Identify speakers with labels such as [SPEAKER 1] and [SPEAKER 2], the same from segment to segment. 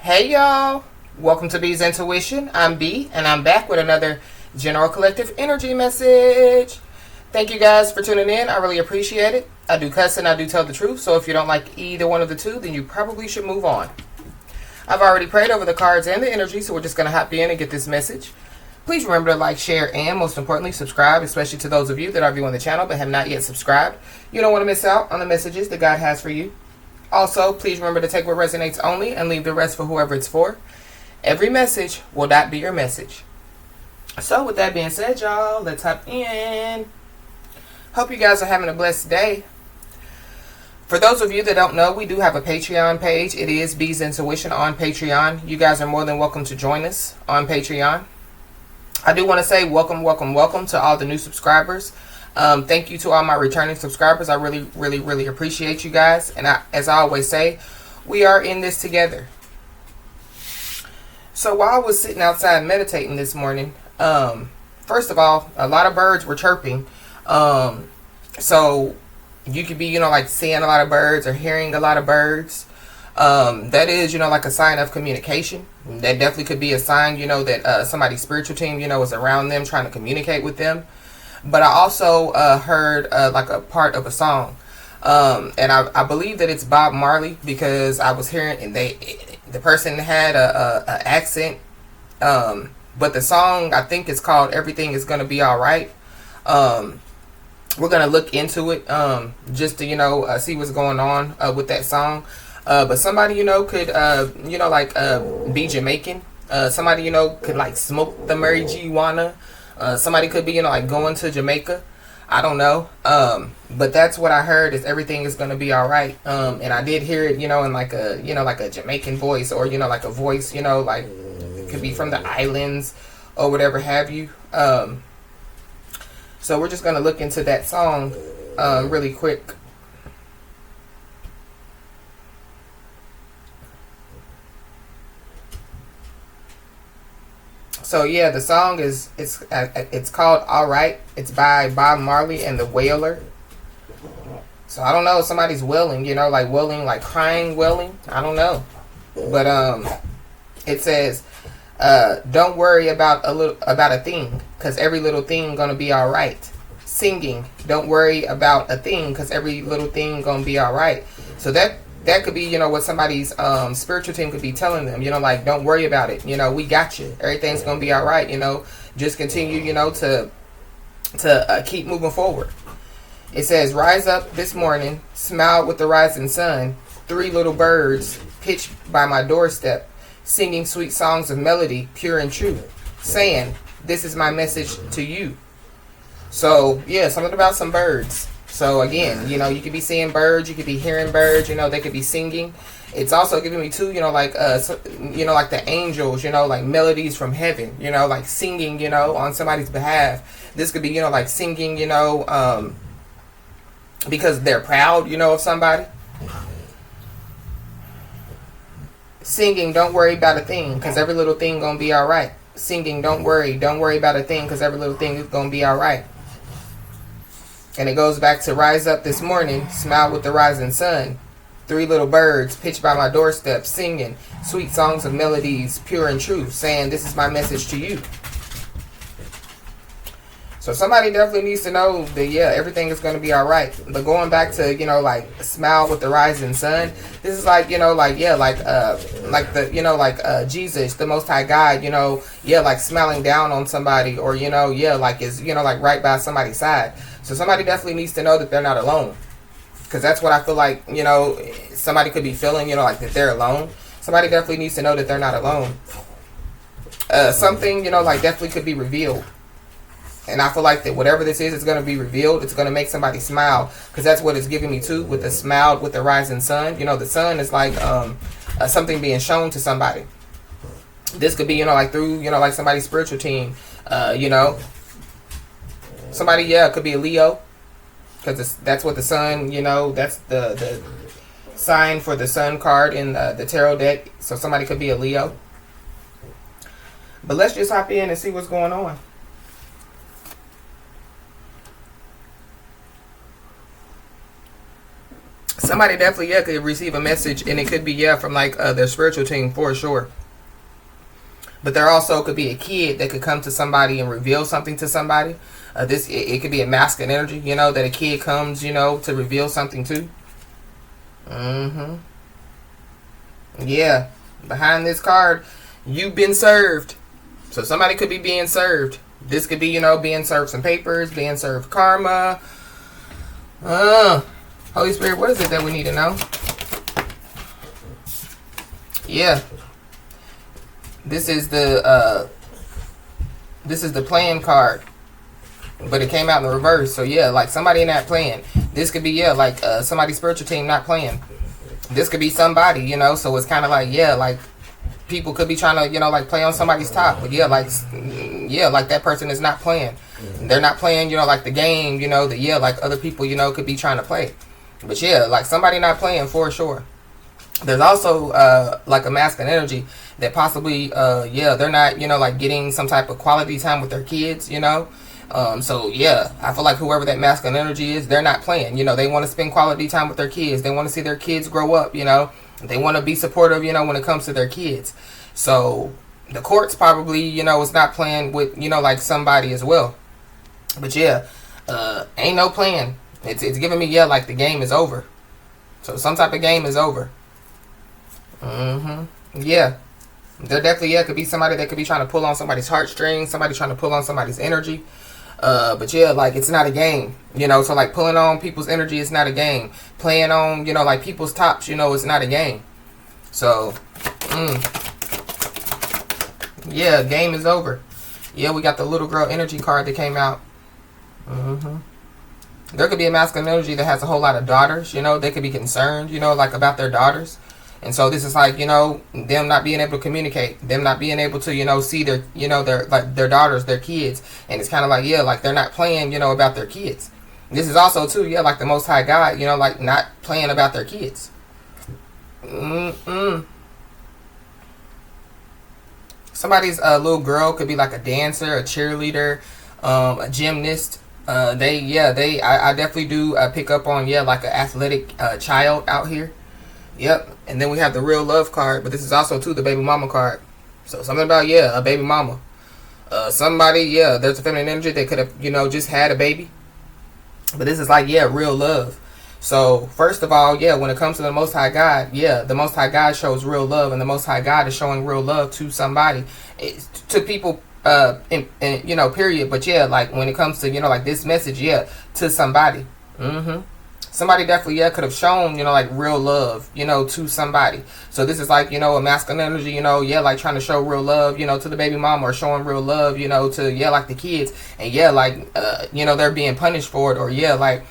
[SPEAKER 1] Hey y'all, welcome to B's Intuition. I'm B and I'm back with another General Collective Energy message. Thank you guys for tuning in. I really appreciate it. I do cuss and I do tell the truth, so if you don't like either one of the two, then you probably should move on. I've already prayed over the cards and the energy, so we're just going to hop in and get this message. Please remember to like, share, and most importantly, subscribe, especially to those of you that are viewing the channel but have not yet subscribed. You don't want to miss out on the messages that God has for you. Also, please remember to take what resonates only and leave the rest for whoever it's for. Every message will not be your message. So with that being said, y'all, let's hop in. Hope you guys are having a blessed day. For those of you that don't know, we do have a Patreon page. It is B's Intuition on Patreon. You guys are more than welcome to join us on Patreon. I do want to say welcome to all the new subscribers. Thank you to all my returning subscribers. I really appreciate you guys. And as I always say, we are in this together. So while I was sitting outside meditating this morning, first of all, a lot of birds were chirping. So you could be, like seeing a lot of birds or hearing a lot of birds. That is, like a sign of communication. That definitely could be a sign, that somebody's spiritual team, is around them trying to communicate with them. But I also heard like a part of a song. And I believe that it's Bob Marley because I was hearing, and the person had a accent. But the song, I think it's called Everything Is Gonna Be Alright. We're going to look into it just to, see what's going on with that song. But somebody, could, be Jamaican. Somebody, could, like, smoke the marijuana. Somebody could be, like, going to Jamaica. I don't know. But that's what I heard is everything is going to be all right. And I did hear it, in, like a, like a Jamaican voice or, like a voice, like it could be from the islands or whatever have you. So we're just going to look into that song really quick. So yeah, the song it's called All Right. It's by Bob Marley and the Wailer. So I don't know if somebody's wailing, like wailing, like crying, wailing. I don't know. But it says, don't worry about a thing, cause every little thing gonna be all right. Singing, don't worry about a thing, cause every little thing gonna be all right. So that could be, what somebody's spiritual team could be telling them, like, don't worry about it. We got you. Everything's going to be all right. Just continue, to keep moving forward. It says, rise up this morning, smile with the rising sun. 3 little birds pitched by my doorstep, singing sweet songs of melody, pure and true, saying, this is my message to you. So, yeah, something about some birds. So again, you could be seeing birds, you could be hearing birds, they could be singing. It's also giving me too, like like the angels, like melodies from heaven, like singing, on somebody's behalf. This could be, like singing, because they're proud, of somebody. Singing, don't worry about a thing, because every little thing gonna be all right. Singing, don't worry about a thing, because every little thing is gonna be all right. And it goes back to rise up this morning, smile with the rising sun. 3 little birds pitched by my doorstep, singing sweet songs of melodies, pure and true, saying this is my message to you. So somebody definitely needs to know that, yeah, everything is going to be all right. But going back to, like smile with the rising sun, this is like, Jesus, the Most High God, like smiling down on somebody or, like is, like right by somebody's side. So somebody definitely needs to know that they're not alone. Because that's what I feel like, somebody could be feeling, like that they're alone. Somebody definitely needs to know that they're not alone. Something, like definitely could be revealed. And I feel like that whatever this is going to be revealed. It's going to make somebody smile. Because that's what it's giving me too. With the smile, with the rising sun. The sun is like something being shown to somebody. This could be, like through, like somebody's spiritual team. Somebody, it could be a Leo. Because that's what the sun, that's the sign for the sun card in the tarot deck. So somebody could be a Leo. But let's just hop in and see what's going on. Somebody definitely, yeah, could receive a message, and it could be, yeah, from like their spiritual team for sure. But there also could be a kid that could come to somebody and reveal something to somebody. It could be a masculine energy, you know, that a kid comes, you know, to reveal something to. Yeah, behind this card, you've been served. So somebody could be being served. This could be, you know, being served some papers, being served karma. Holy Spirit, what is it that we need to know? Yeah. This is the plan card. But it came out in the reverse. So yeah, like somebody in that plan. This could be, yeah, like somebody's spiritual team not playing. This could be somebody, you know, so it's kind of like, yeah, like people could be trying to, you know, like play on somebody's top. But yeah, like that person is not playing. They're not playing, you know, like the game, you know, that, yeah, like other people, you know, could be trying to play. But yeah, like somebody not playing for sure. There's also like a masculine energy that possibly, yeah, they're not, you know, like getting some type of quality time with their kids, you know. So yeah, I feel like whoever that masculine energy is, they're not playing. You know, they want to spend quality time with their kids. They want to see their kids grow up, you know. They want to be supportive, you know, when it comes to their kids. So the courts probably, you know, is not playing with, you know, like somebody as well. But yeah, ain't no plan. It's giving me, yeah, like the game is over. So some type of game is over. Yeah. There definitely, yeah, could be somebody that could be trying to pull on somebody's heartstrings, somebody trying to pull on somebody's energy. But yeah, like it's not a game, you know, so like pulling on people's energy is not a game. Playing on, you know, like people's tops, you know, it's not a game. So, yeah, game is over. Yeah, we got the little girl energy card that came out. There could be a masculine energy that has a whole lot of daughters, you know, they could be concerned, you know, like about their daughters. And so this is like, you know, them not being able to communicate, them not being able to, you know, see their, you know, their, like their daughters, their kids. And it's kind of like, yeah, like they're not playing, you know, about their kids. This is also too, yeah, like the Most High God, you know, like not playing about their kids. Somebody's little girl could be like a dancer, a cheerleader, a gymnast. I definitely do pick up on, yeah, like an athletic child out here. Yep. And then we have the real love card, but this is also too the baby mama card. So something about, yeah, a baby mama. Somebody, yeah, there's a feminine energy that could have, you know, just had a baby. But this is like, yeah, real love. So first of all, yeah, when it comes to the Most High God, yeah, the Most High God shows real love, and the Most High God is showing real love to somebody, to people, you know, period. But yeah, like when it comes to, you know, like this message, yeah, to somebody. Somebody definitely, yeah, could have shown, you know, like real love, you know, to somebody. So this is like, you know, a masculine energy, you know, yeah, like trying to show real love, you know, to the baby mama, or showing real love, you know, to, yeah, like the kids. And yeah, like, you know, they're being punished for it. Or yeah, like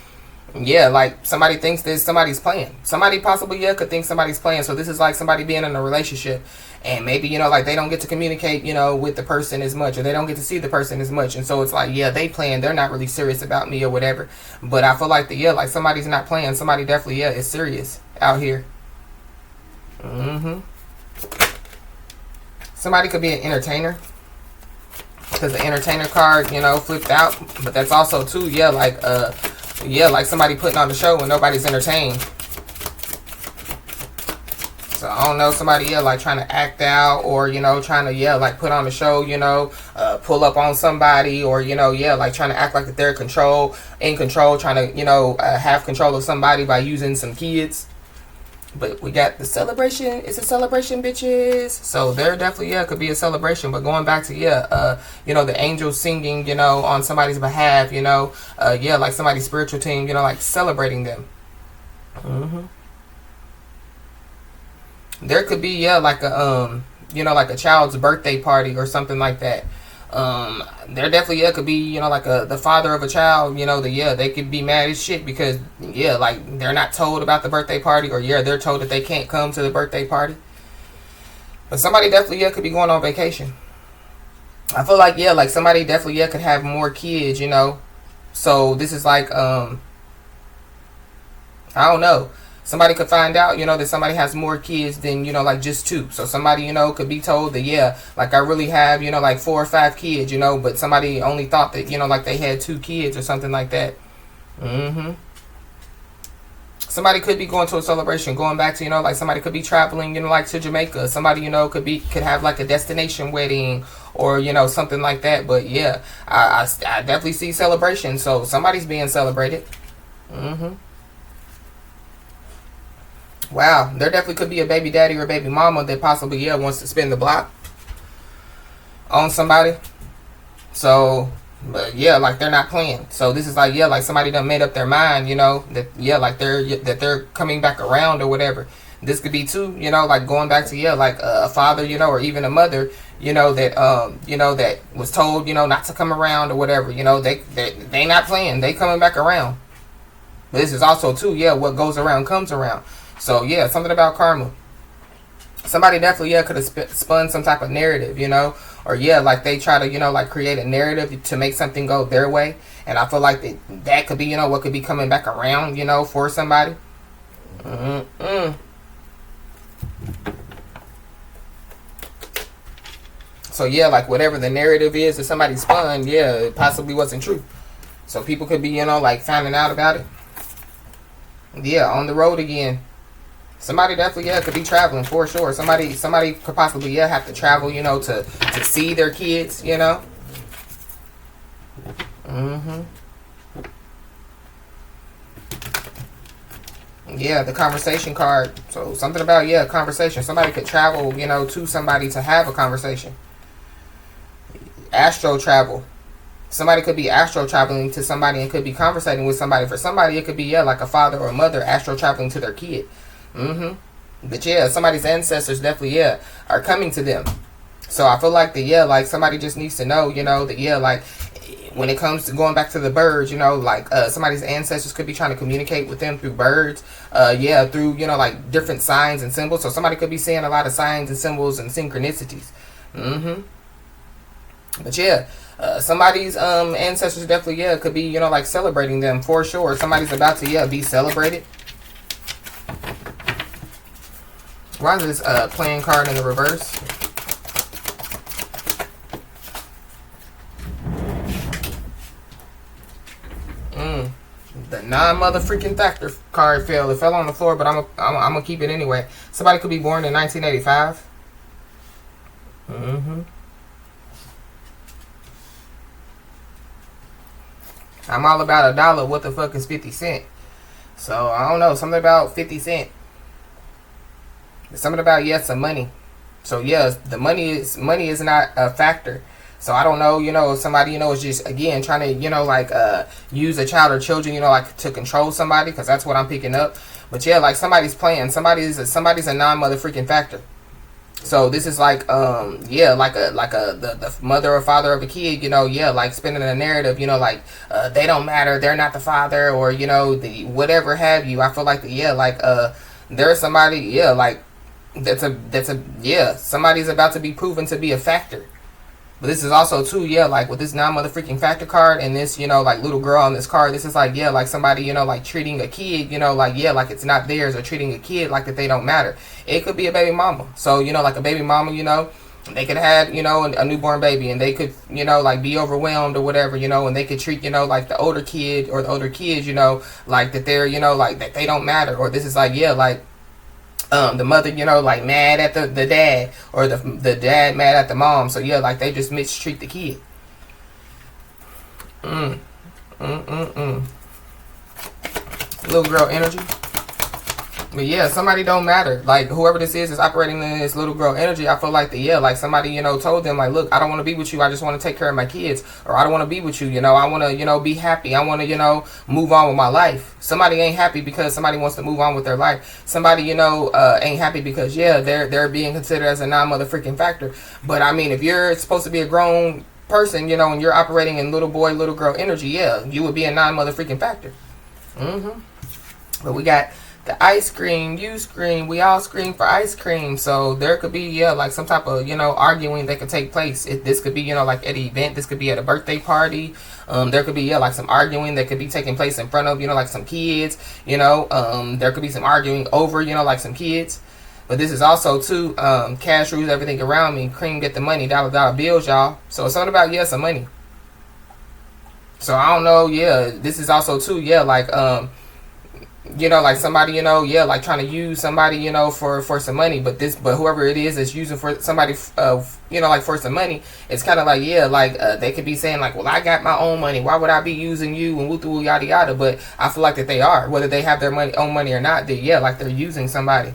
[SPEAKER 1] somebody thinks that somebody's playing. Somebody possibly, yeah, could think somebody's playing. So this is like somebody being in a relationship, and maybe, you know, like they don't get to communicate, you know, with the person as much, or they don't get to see the person as much. And so it's like, yeah, they playing. They're not really serious about me or whatever. But I feel like yeah, like somebody's not playing. Somebody definitely, yeah, is serious out here. Somebody could be an entertainer, because the entertainer card, you know, flipped out. But that's also too, yeah, like like somebody putting on the show and nobody's entertained. So I don't know, somebody, yeah, like trying to act out, or, you know, trying to, yeah, like put on the show, you know, pull up on somebody, or, you know, yeah, like trying to act like that they're in control, trying to, you know, have control of somebody by using some kids. But we got the celebration. It's a celebration, bitches. So there definitely, yeah, could be a celebration. But going back to, yeah, you know, the angels singing, you know, on somebody's behalf, you know, yeah, like somebody's spiritual team, you know, like celebrating them. There could be, yeah, like a, you know, like a child's birthday party or something like that. There definitely, yeah, could be, you know, like the father of a child, you know, they could be mad as shit because, yeah, like they're not told about the birthday party, or yeah, they're told that they can't come to the birthday party. But somebody definitely, yeah, could be going on vacation. I feel like, yeah, like somebody definitely, yeah, could have more kids, you know. So this is like, I don't know. Somebody could find out, you know, that somebody has more kids than, you know, like just 2. So somebody, you know, could be told that, yeah, like I really have, you know, like 4 or 5 kids, you know, but somebody only thought that, you know, like they had 2 kids or something like that. Somebody Somebody could be going to a celebration, going back to, like somebody could be traveling, like to Jamaica. Somebody, could have like a destination wedding or, something like that. But yeah, I definitely see celebration. So somebody's being celebrated. Wow, there definitely could be a baby daddy or a baby mama that possibly, wants to spin the block on somebody. So, but yeah, like they're not playing. So this is like, like somebody done made up their mind, that, like they're coming back around or whatever. This could be too, like going back to, like a father, or even a mother, that was told, not to come around or whatever. They not playing. They coming back around. But this is also too, what goes around comes around. So yeah, something about karma. Somebody definitely, could have spun some type of narrative, or like they try to, like create a narrative to make something go their way. And I feel like that could be, what could be coming back around, for somebody. So yeah, like whatever the narrative is that somebody spun, it possibly wasn't true. So people could be, like finding out about it. Yeah, on the road again. Somebody definitely, could be traveling for sure. Somebody could possibly, have to travel, to see their kids, Yeah, the conversation card. So something about, conversation. Somebody could travel, to somebody to have a conversation. Astro travel. Somebody could be astro traveling to somebody and could be conversating with somebody. For somebody, it could be, like a father or a mother astro traveling to their kid. But somebody's ancestors definitely, are coming to them. So I feel like like somebody just needs to know, that, like when it comes to going back to the birds, like somebody's ancestors could be trying to communicate with them through birds, through, like different signs and symbols. So somebody could be seeing a lot of signs and symbols and synchronicities. But somebody's ancestors definitely, could be, like celebrating them for sure. Somebody's about to, be celebrated. Why is this playing card in the reverse? The non-mother-freaking factor card fell. It fell on the floor, but I'm gonna keep it anyway. Somebody could be born in 1985. I'm all about $1. What the fuck is 50 cents? So I don't know. Something about 50 cents. Something about some money. So the money is not a factor. So I don't know, if somebody, is just again trying to, like use a child or children, like to control somebody, because that's what I'm picking up. But like somebody's playing. Somebody's a non-mother freaking factor. So this is like the mother or father of a kid, like spinning a narrative, like they don't matter, they're not the father, or the whatever have you. I feel like there's somebody, like somebody's about to be proven to be a factor. But this is also too, like with this non-mother freaking factor card and this, like little girl on this card, this is like, like somebody, like treating a kid, like it's not theirs, or treating a kid like that they don't matter. It could be a baby mama. So, like a baby mama, they could have, a newborn baby, and they could, like be overwhelmed or whatever, and they could treat, like the older kid or the older kids, like that they're, like that they don't matter. Or this is like, the mother, like mad at the dad, or the dad mad at the mom. So like they just mistreat the kid. Little girl energy. But somebody don't matter. Like whoever this is operating in this little girl energy. I feel like like somebody, told them like, look, I don't want to be with you. I just want to take care of my kids. Or I don't want to be with you. I want to, be happy. I want to, move on with my life. Somebody ain't happy because somebody wants to move on with their life. Somebody, ain't happy because they're being considered as a non-mother freaking factor. But I mean, if you're supposed to be a grown person, and you're operating in little boy, little girl energy, you would be a non-mother freaking factor. But we got the ice cream, you scream, we all scream for ice cream. So there could be, like some type of, arguing that could take place. This could be, like at an event. This could be at a birthday party. There could be, like some arguing that could be taking place in front of, like some kids, there could be some arguing over, like some kids. But this is also too, cash rules everything around me. Cream get the money, dollar dollar bills, y'all. So it's something about, some money. So I don't know, this is also too, like, you know, like somebody, you know, yeah, like trying to use somebody, you know, for some money, but whoever it is that's using for somebody, you know, like for some money, it's kind of like, yeah, like they could be saying like, well, I got my own money, why would I be using you, and woo yada yada. But I feel like that they are, whether they have their own money or not, they, yeah, like they're using somebody.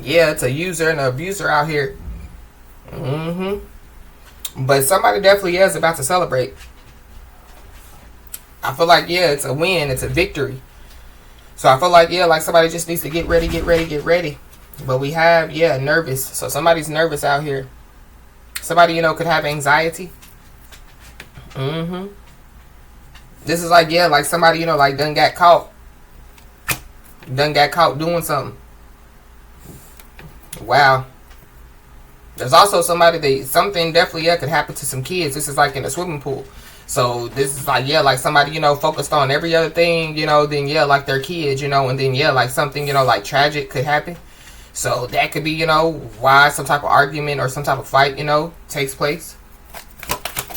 [SPEAKER 1] Yeah, it's a user and an abuser out here. But somebody definitely is about to celebrate. I feel like, yeah, it's a win, it's a victory. So I feel like, yeah, like somebody just needs to get ready, get ready, get ready. But we have, yeah, nervous. So somebody's nervous out here. Somebody, you know, could have anxiety. This is like, yeah, like somebody, you know, like done got caught. Done got caught doing something. Wow. There's also somebody that something definitely, yeah, could happen to some kids. This is like in a swimming pool. So this is like, yeah, like somebody, you know, focused on every other thing, you know, then yeah, like their kids, you know, and then yeah, like something, you know, like tragic could happen. So that could be, you know, why some type of argument or some type of fight, you know, takes place.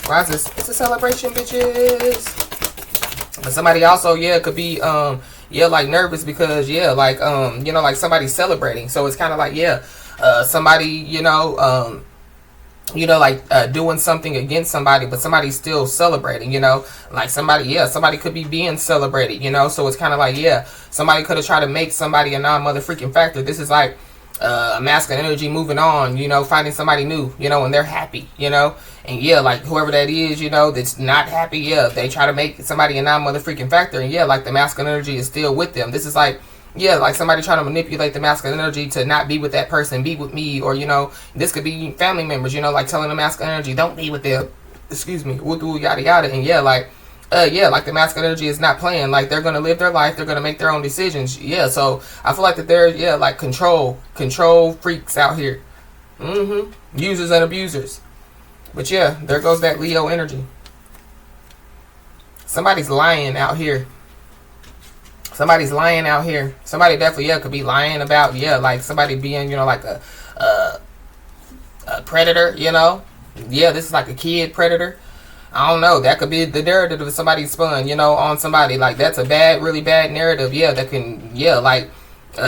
[SPEAKER 1] Why is this? It's a celebration, bitches. But somebody also, yeah, could be, yeah, like nervous because, yeah, like, you know, like somebody's celebrating. So it's kind of like, yeah, somebody, you know, like doing something against somebody, but somebody's still celebrating, you know, like somebody, yeah, somebody could be being celebrated, you know, so it's kind of like, yeah, somebody could have tried to make somebody a non-mother-freaking factor. This is like a masculine energy moving on, you know, finding somebody new, you know, and they're happy, you know, and yeah, like whoever that is, you know, that's not happy, yeah, they try to make somebody a non-mother-freaking factor, and yeah, like the masculine energy is still with them. This is like, yeah, like somebody trying to manipulate the masculine energy to not be with that person, be with me, or, you know, this could be family members, you know, like telling the masculine energy, don't be with them, excuse me, woo yada yada, and yeah, like, yeah, like the masculine energy is not playing, like they're going to live their life, they're going to make their own decisions, yeah, so I feel like that they're, yeah, like control freaks out here, users and abusers, but yeah, there goes that Leo energy. Somebody's lying out here. Somebody's lying out here. Somebody definitely, yeah, could be lying about, yeah, like somebody being, you know, like a predator, you know. Yeah, this is like a kid predator. I don't know. That could be the narrative of somebody spun, you know, on somebody. Like, that's a bad, really bad narrative, yeah, that can, yeah, like,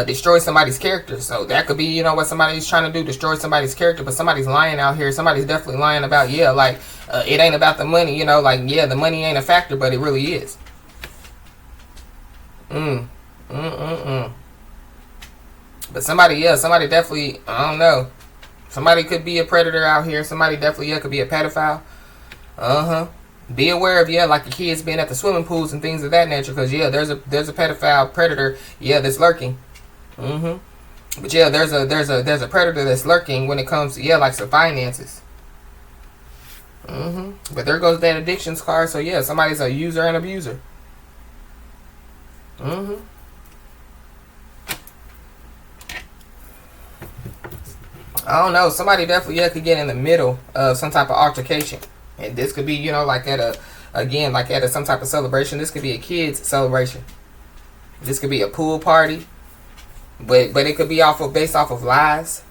[SPEAKER 1] destroy somebody's character. So that could be, you know, what somebody's trying to do, destroy somebody's character. But somebody's lying out here. Somebody's definitely lying about, yeah, like, it ain't about the money, you know, like, yeah, the money ain't a factor, but it really is. But somebody, yeah, somebody definitely, I don't know. Somebody could be a predator out here. Somebody definitely, yeah, could be a pedophile. Be aware of, yeah, like the kids being at the swimming pools and things of that nature, because yeah, there's a pedophile predator, yeah, that's lurking. But yeah, there's a predator that's lurking when it comes to, yeah, like some finances. But there goes that addictions card. So yeah, somebody's a user and abuser. I don't know. Somebody definitely, yeah, could get in the middle of some type of altercation, and this could be, you know, like at some type of celebration. This could be a kid's celebration. This could be a pool party, but it could be based off of lies.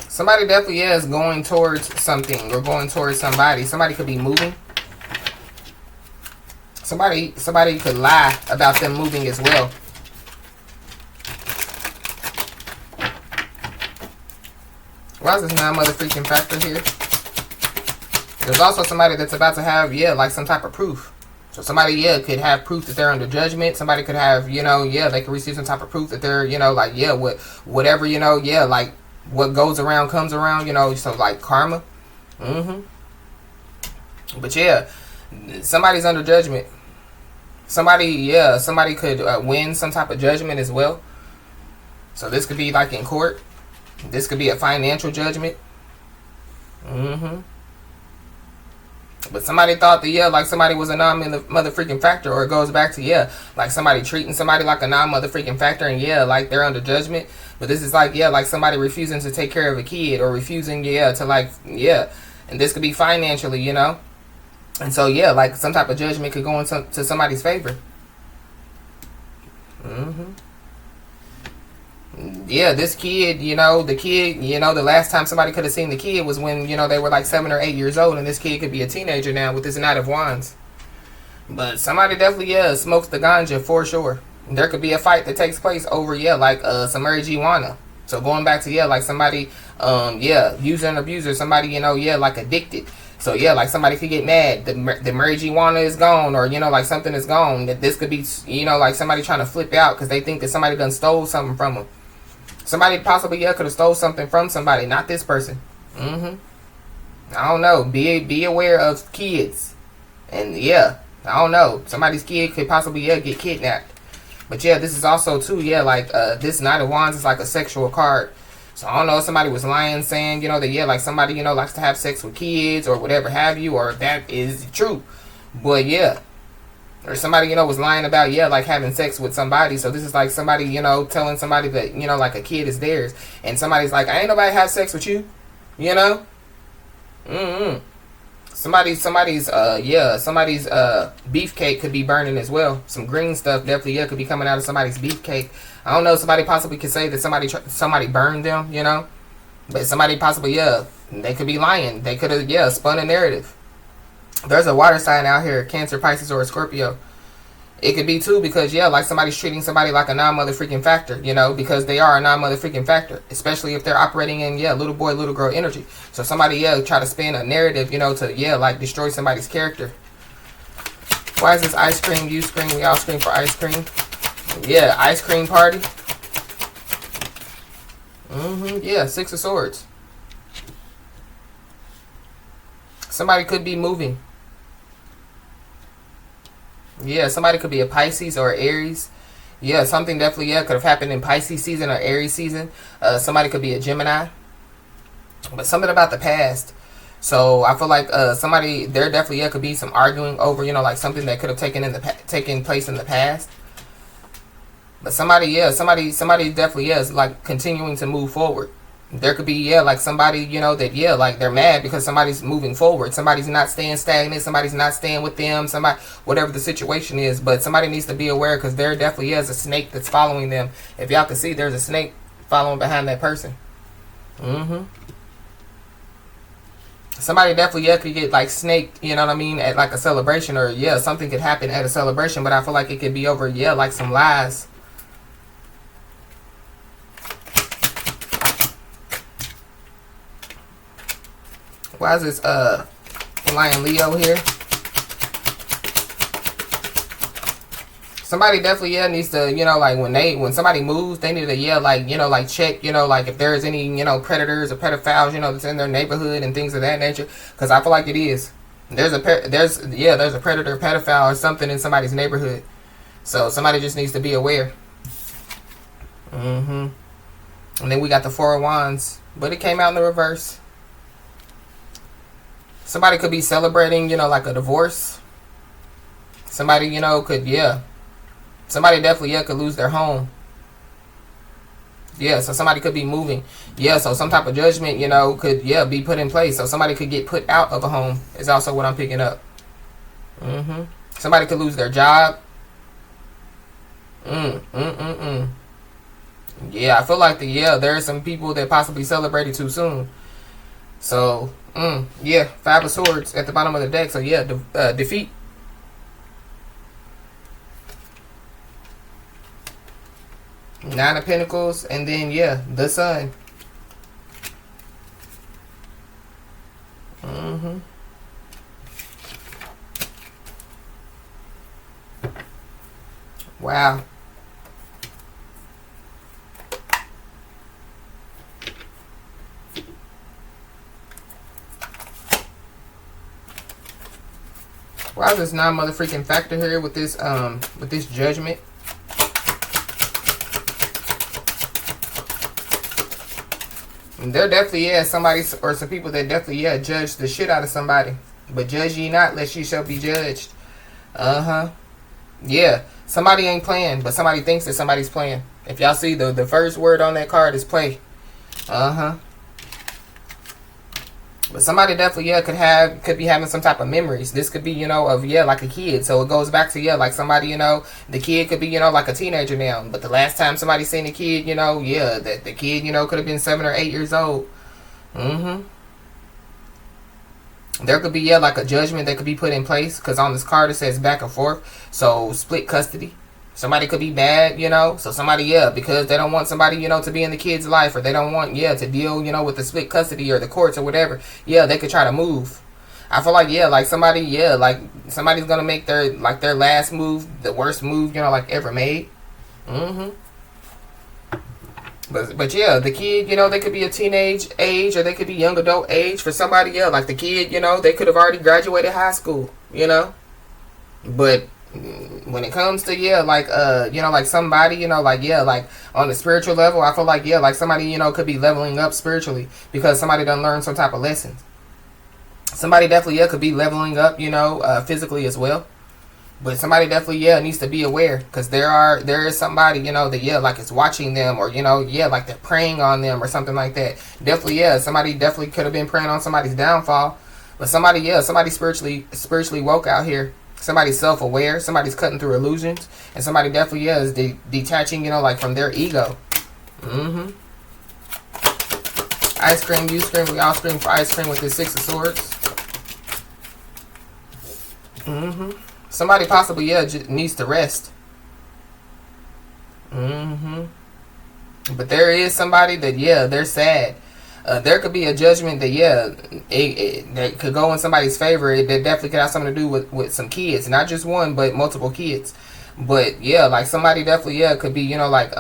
[SPEAKER 1] Somebody definitely is going towards something or going towards somebody. Somebody could be moving. Somebody could lie about them moving as well. Why is this non-mother-freaking factor here? There's also somebody that's about to have, yeah, like some type of proof. So somebody, yeah, could have proof that they're under judgment. Somebody could have, you know, yeah, they could receive some type of proof that they're, you know, like, yeah, whatever, you know, yeah, like what goes around comes around, you know, so like karma. But yeah, somebody's under judgment. Somebody could win some type of judgment as well. So this could be like in court. This could be a financial judgment. But somebody thought that, yeah, like somebody was a non-mother-freaking factor, or it goes back to, yeah, like somebody treating somebody like a non-mother-freaking factor, and yeah, like they're under judgment. But this is like, yeah, like somebody refusing to take care of a kid, or refusing, yeah, to like, yeah. And this could be financially, you know. And so, yeah, like some type of judgment could go into to somebody's favor. Yeah, this kid, you know, the kid, you know, the last time somebody could have seen the kid was when, you know, they were like 7 or 8 years old, and this kid could be a teenager now with this Knight of Wands. But somebody definitely, yeah, smokes the ganja for sure. There could be a fight that takes place over, yeah, like some marijuana. So going back to, yeah, like somebody, yeah, user and abuser, somebody, you know, yeah, like addicted. So yeah, like somebody could get mad, the marijuana is gone, or, you know, like something is gone. That this could be, you know, like somebody trying to flip out because they think that somebody done stole something from them. Somebody possibly, yeah, could have stole something from somebody, not this person. I don't know. Be aware of kids. And yeah, I don't know. Somebody's kid could possibly, yeah, get kidnapped. But yeah, this is also too, yeah, like this Knight of Wands is like a sexual card. So I don't know if somebody was lying saying, you know, that, yeah, like somebody, you know, likes to have sex with kids or whatever have you, or if that is true. But yeah. Or somebody, you know, was lying about, yeah, like having sex with somebody. So this is like somebody, you know, telling somebody that, you know, like a kid is theirs. And somebody's like, I ain't nobody have sex with you. You know? Somebody's beefcake could be burning as well. Some green stuff definitely, yeah, could be coming out of somebody's beefcake. I don't know, somebody possibly could say that somebody burned them, you know? But somebody possibly, yeah, they could be lying. They could have, yeah, spun a narrative. There's a water sign out here, Cancer, Pisces, or a Scorpio. It could be too because, yeah, like somebody's treating somebody like a non-mother-freaking factor, you know, because they are a non-mother-freaking factor, especially if they're operating in, yeah, little boy, little girl energy. So somebody, yeah, try to spin a narrative, you know, to, yeah, like destroy somebody's character. Why is this ice cream? You scream, we all scream for ice cream. Yeah, ice cream party. Yeah, Six of Swords. Somebody could be moving. Yeah, somebody could be a Pisces or Aries. Yeah, something definitely, yeah, could have happened in Pisces season or Aries season. Somebody could be a Gemini. But something about the past. So I feel like somebody, there definitely, yeah, could be some arguing over, you know, like something that could have taken place in the past. But somebody, yeah, somebody definitely, yeah, is like continuing to move forward. There could be, yeah, like somebody, you know, that, yeah, like they're mad because somebody's moving forward. Somebody's not staying stagnant. Somebody's not staying with them. Somebody, whatever the situation is. But somebody needs to be aware because there definitely is a snake that's following them. If y'all can see, there's a snake following behind that person. Somebody definitely, yeah, could get like snaked, you know what I mean, at like a celebration, or, yeah, something could happen at a celebration. But I feel like it could be over, yeah, like some lies. Why is this Lion Leo here? Somebody definitely, yeah, needs to, you know, like when somebody moves, they need to, yeah, like, you know, like check, you know, like if there's any, you know, predators or pedophiles, you know, that's in their neighborhood and things of that nature. Because I feel like it is. There's a predator, pedophile, or something in somebody's neighborhood. So somebody just needs to be aware. And then we got the Four of Wands, but it came out in the reverse. Somebody could be celebrating, you know, like a divorce. Somebody, you know, could, yeah. Somebody definitely, yeah, could lose their home. Yeah, so somebody could be moving. Yeah, so some type of judgment, you know, could, yeah, be put in place. So somebody could get put out of a home is also what I'm picking up. Somebody could lose their job. Yeah, I feel like there are some people that possibly celebrated too soon. So, yeah, Five of Swords at the bottom of the deck. So, yeah, defeat. Nine of Pentacles, and then, yeah, the Sun. Wow. Why is this non-mother-freaking factor here with this judgment? And there definitely is somebody or some people that definitely, yeah, judge the shit out of somebody. But judge ye not, lest ye shall be judged. Yeah, somebody ain't playing, but somebody thinks that somebody's playing. If y'all see the first word on that card is play. Uh-huh. But somebody definitely, yeah, could be having some type of memories. This could be, of, yeah, like a kid. So it goes back to, yeah, like somebody, the kid could be, like a teenager now. But the last time somebody seen a kid, yeah, that the kid, could have been 7 or 8 years old. Mm-hmm. There could be, yeah, like a judgment that could be put in place. Because on this card it says back and forth. So split custody. Somebody could be bad, so somebody, yeah, because they don't want somebody, to be in the kid's life, or they don't want, yeah, to deal, with the split custody or the courts or whatever. Yeah, they could try to move. I feel like, yeah, like somebody, yeah, like somebody's gonna make their last move, the worst move, like ever made. Mm-hmm. But yeah, the kid, they could be a teenage age, or they could be young adult age. For somebody, yeah, like the kid, they could have already graduated high school, But when it comes to, yeah, like, like somebody, like, yeah, like on the spiritual level, I feel like, yeah, like somebody, could be leveling up spiritually because somebody done learned some type of lessons. Somebody definitely, yeah, could be leveling up, physically as well. But somebody definitely, yeah, needs to be aware, because there is somebody, that, yeah, like is watching them, or, yeah, like they're preying on them or something like that. Definitely, yeah, somebody definitely could have been preying on somebody's downfall. But somebody, yeah, somebody spiritually woke out here. Somebody's self-aware. Somebody's cutting through illusions. And somebody definitely, yeah, is detaching, like from their ego. Mm-hmm. Ice cream, you scream, we all scream for ice cream with the Six of Swords. Mm-hmm. Somebody possibly, yeah, needs to rest. Mm-hmm. But there is somebody that, yeah, they're sad. There could be a judgment that, yeah, that could go in somebody's favor. That definitely could have something to do with some kids. Not just one, but multiple kids. But, yeah, like somebody definitely, yeah, could be, like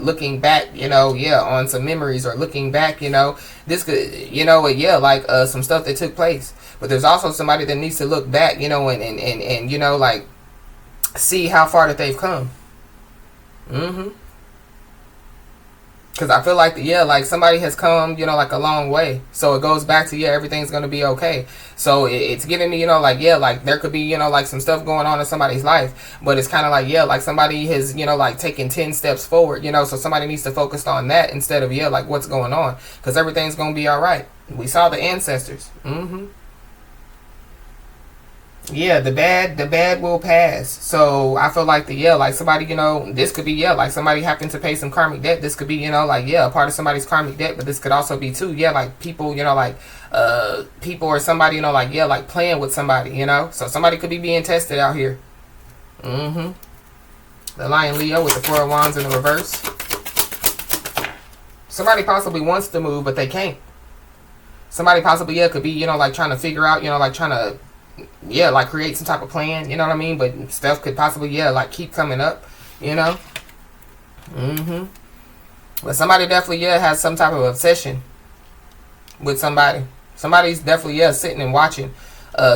[SPEAKER 1] looking back, yeah, on some memories, or looking back, this could, yeah, like some stuff that took place. But there's also somebody that needs to look back, and like see how far that they've come. Mm-hmm. Because I feel like, yeah, like somebody has come, like a long way. So it goes back to, yeah, everything's going to be okay. So it's giving me, like, yeah, like there could be, like some stuff going on in somebody's life. But it's kind of like, yeah, like somebody has, like taken 10 steps forward, so somebody needs to focus on that instead of, yeah, like what's going on. Because everything's going to be all right. We saw the ancestors. Mm-hmm. Yeah, the bad will pass. So I feel like like somebody, this could be, yeah, like somebody having to pay some karmic debt. This could be, like, yeah, a part of somebody's karmic debt. But this could also be too, yeah, like people, like people or somebody, like, yeah, like playing with somebody, So somebody could be being tested out here. Mm-hmm. The Lion Leo with the Four of Wands in the reverse. Somebody possibly wants to move, but they can't. Somebody possibly, yeah, could be, like trying to figure out, like trying to, yeah, like create some type of plan, you know what I mean? But stuff could possibly, yeah, like keep coming up, Mm-hmm. But somebody definitely, yeah, has some type of obsession with somebody. Somebody's definitely, yeah, sitting and watching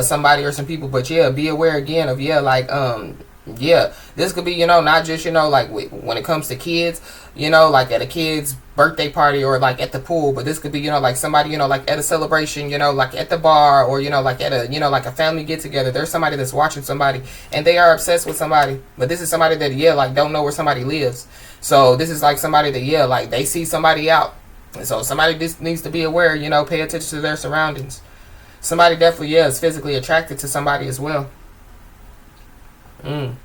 [SPEAKER 1] somebody or some people. But yeah, be aware again of, yeah, like yeah, this could be, not just, like when it comes to kids, like at a kid's birthday party, or like at the pool. But this could be, like somebody, like at a celebration, like at the bar, or, like at a, like a family get together. There's somebody that's watching somebody and they are obsessed with somebody. But this is somebody that, yeah, like don't know where somebody lives. So this is like somebody that, yeah, like they see somebody out. And so somebody just needs to be aware, pay attention to their surroundings. Somebody definitely, yeah, is physically attracted to somebody as well. Mm.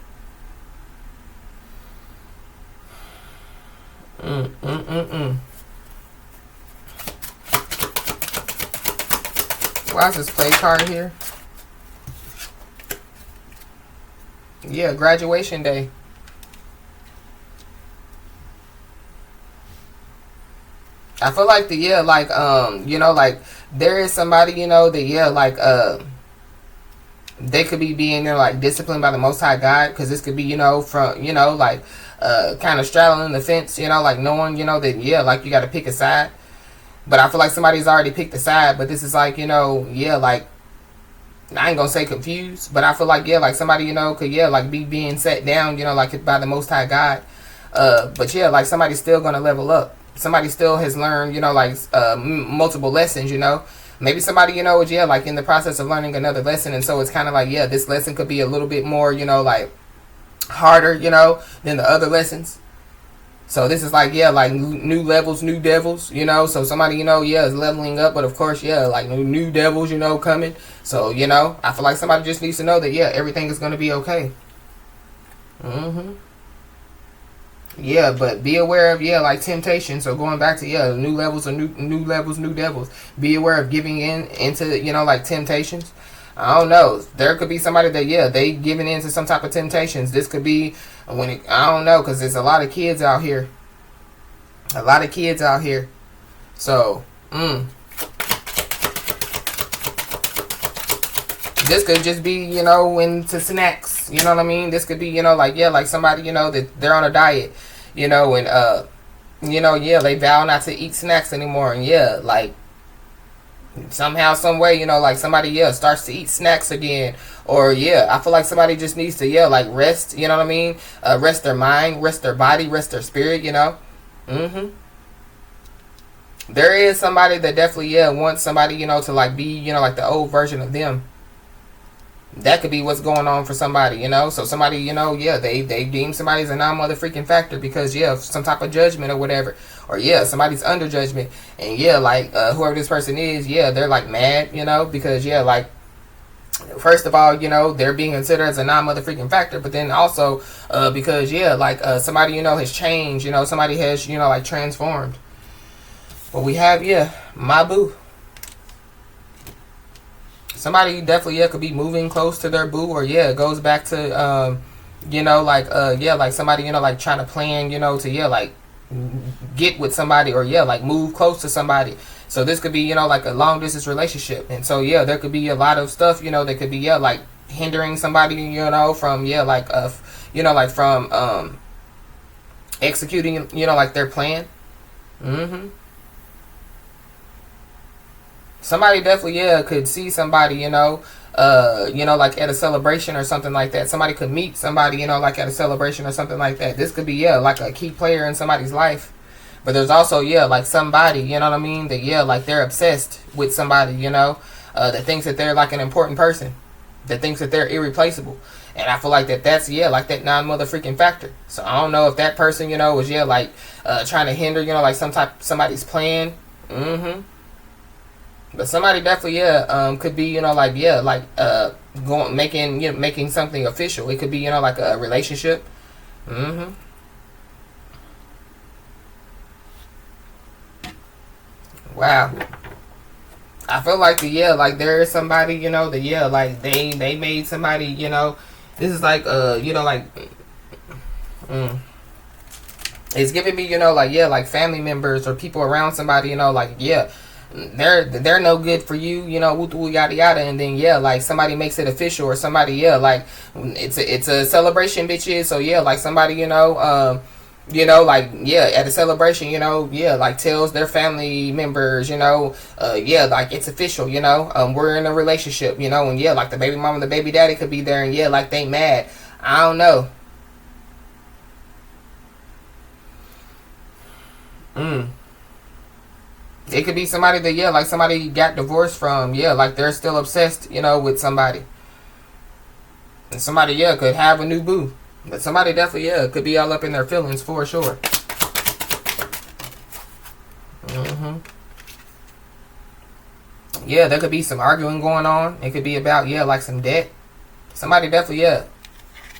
[SPEAKER 1] Why is this play card here? Yeah, graduation day. I feel like like like there is somebody, that, yeah, like they could be being, like disciplined by the Most High God, because this could be, from, like kind of straddling the fence, like knowing, that, yeah, like you got to pick a side. But I feel like somebody's already picked a side. But this is like, yeah, like I ain't gonna say confused, but I feel like, yeah, like somebody, could, yeah, like be being set down, like by the Most High God. But yeah, like somebody's still gonna level up. Somebody still has learned, like multiple lessons, Maybe somebody, is, yeah, like in the process of learning another lesson. And so it's kind of like, yeah, this lesson could be a little bit more, like harder, than the other lessons. So this is like, like new levels, new devils, So somebody, is leveling up, but of course, like new devils, coming. So, I feel like somebody just needs to know that, everything is going to be okay. Yeah, but be aware of, like temptation. So going back to, new levels or new levels, new devils. Be aware of giving into, like temptations. I don't know. There could be somebody that, they giving in to some type of temptations. This could be I don't know, because there's a lot of kids out here. A lot of kids out here. So, this could just be, into snacks. You know what I mean? This could be, like somebody, that they're on a diet, and, they vow not to eat snacks anymore. And, like, somehow, some way, like somebody, starts to eat snacks again. Or, I feel like somebody just needs to, like rest, you know what I mean? Rest their mind, rest their body, rest their spirit, There is somebody that definitely, wants somebody, to like be, like the old version of them. That could be what's going on for somebody, So somebody, they deem somebody as a non-mother-freaking factor because, of some type of judgment or whatever. Or, somebody's under judgment. And, like, whoever this person is, they're, like, mad, because, like, first of all, they're being considered as a non-mother-freaking factor. But then also, because, like, somebody, has changed, somebody has, like, transformed. But we have, my boo. Somebody definitely, could be moving close to their boo, or, it goes back to, like somebody, like trying to plan, to, like get with somebody, or, like move close to somebody. So this could be, like a long distance relationship. And so, there could be a lot of stuff, that could be, like hindering somebody, from, like from, executing, like their plan. Somebody definitely, could see somebody, like at a celebration or something like that. Somebody could meet somebody, like at a celebration or something like that. This could be, like a key player in somebody's life. But there's also, like somebody, you know what I mean? That, like they're obsessed with somebody, that thinks that they're like an important person. That thinks that they're irreplaceable. And I feel like that's, like that non-mother-freaking factor. So I don't know if that person, was, like trying to hinder, like somebody's plan. But somebody definitely, could be, like, going, making something official. It could be, like a relationship. Wow. I feel like like there is somebody, that, like they made somebody, this is like, like, it's giving me, like family members or people around somebody, like, they're no good for you, woo yada yada, and then like somebody makes it official, or somebody like it's a celebration, bitches. So like somebody like at a celebration, like tells their family members, like it's official, we're in a relationship, and like the baby mama and the baby daddy could be there, and like they mad. I don't know. It could be somebody that, like somebody got divorced from, like they're still obsessed, with somebody. And somebody, could have a new boo. But somebody definitely, could be all up in their feelings for sure. There could be some arguing going on. It could be about, like some debt. Somebody definitely,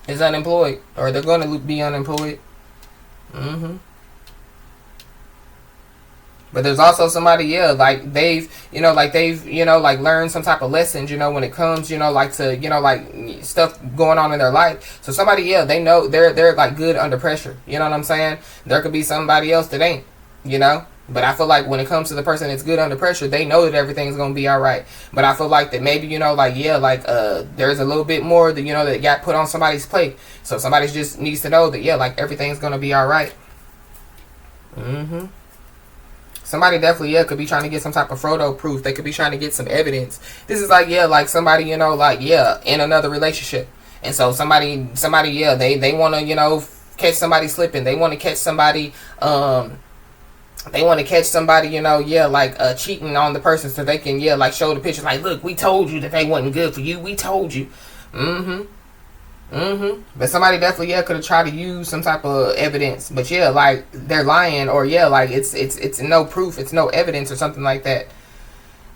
[SPEAKER 1] is unemployed, or they're going to be unemployed. But there's also somebody, like they've, like learned some type of lessons, when it comes, like to, like stuff going on in their life. So somebody, they know they're like good under pressure. You know what I'm saying? There could be somebody else that ain't, But I feel like when it comes to the person that's good under pressure, they know that everything's going to be all right. But I feel like that maybe, like, there's a little bit more that, that got put on somebody's plate. So somebody just needs to know that, like everything's going to be all right. Somebody definitely, could be trying to get some type of Frodo proof. They could be trying to get some evidence. This is like, like somebody, like, in another relationship. And so somebody, they want to, catch somebody slipping. They want to catch somebody, like, cheating on the person so they can, like, show the pictures. Like, look, we told you that they wasn't good for you. We told you. But somebody definitely, yeah, could have tried to use some type of evidence. But yeah, like they're lying, or yeah, like it's no proof, it's no evidence or something like that.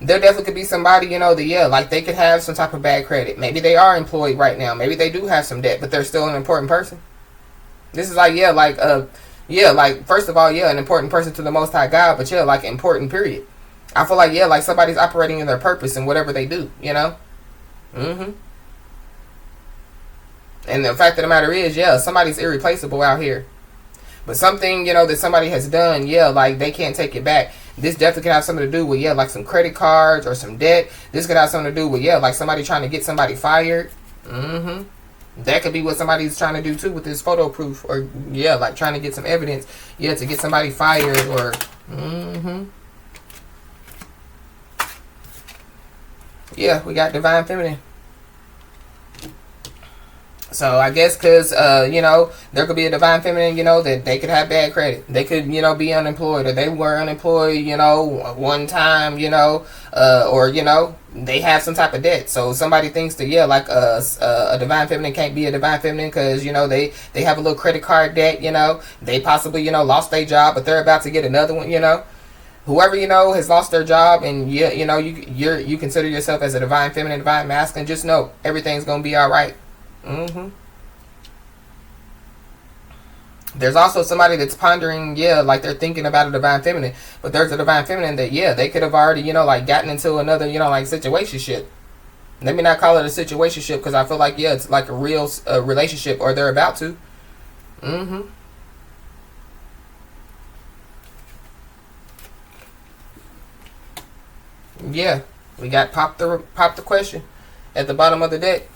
[SPEAKER 1] There definitely could be somebody, you know, that yeah, like they could have some type of bad credit. Maybe they are employed right now. Maybe they do have some debt, but they're still an important person. This is like, yeah, like yeah, like first of all, yeah, an important person to the Most High God, but yeah, like important period. I feel like, yeah, like somebody's operating in their purpose in whatever they do, you know? And the fact of the matter is, yeah, somebody's irreplaceable out here. But something, you know, that somebody has done, yeah, like they can't take it back. This definitely could have something to do with, yeah, like some credit cards or some debt. This could have something to do with, yeah, like somebody trying to get somebody fired. That could be what somebody's trying to do too with this photo proof, or yeah, like trying to get some evidence, yeah, to get somebody fired, or yeah, we got divine feminine. So I guess because, you know, there could be a divine feminine, you know, that they could have bad credit. They could, you know, be unemployed, or they were unemployed, you know, one time, you know, or, you know, they have some type of debt. So somebody thinks that, yeah, like a divine feminine can't be a divine feminine because, you know, they have a little credit card debt, you know. They possibly, you know, lost their job, but they're about to get another one, you know. Whoever, you know, has lost their job, and yeah, you know, you consider yourself as a divine feminine, divine masculine, just know everything's going to be all right. There's also somebody that's pondering, yeah, like they're thinking about a divine feminine, but there's a divine feminine that, yeah, they could have already, you know, like gotten into another, you know, like situationship. Let me not call it a situationship, because I feel like, yeah, it's like a real relationship, or they're about to. Yeah, we got pop the question at the bottom of the deck.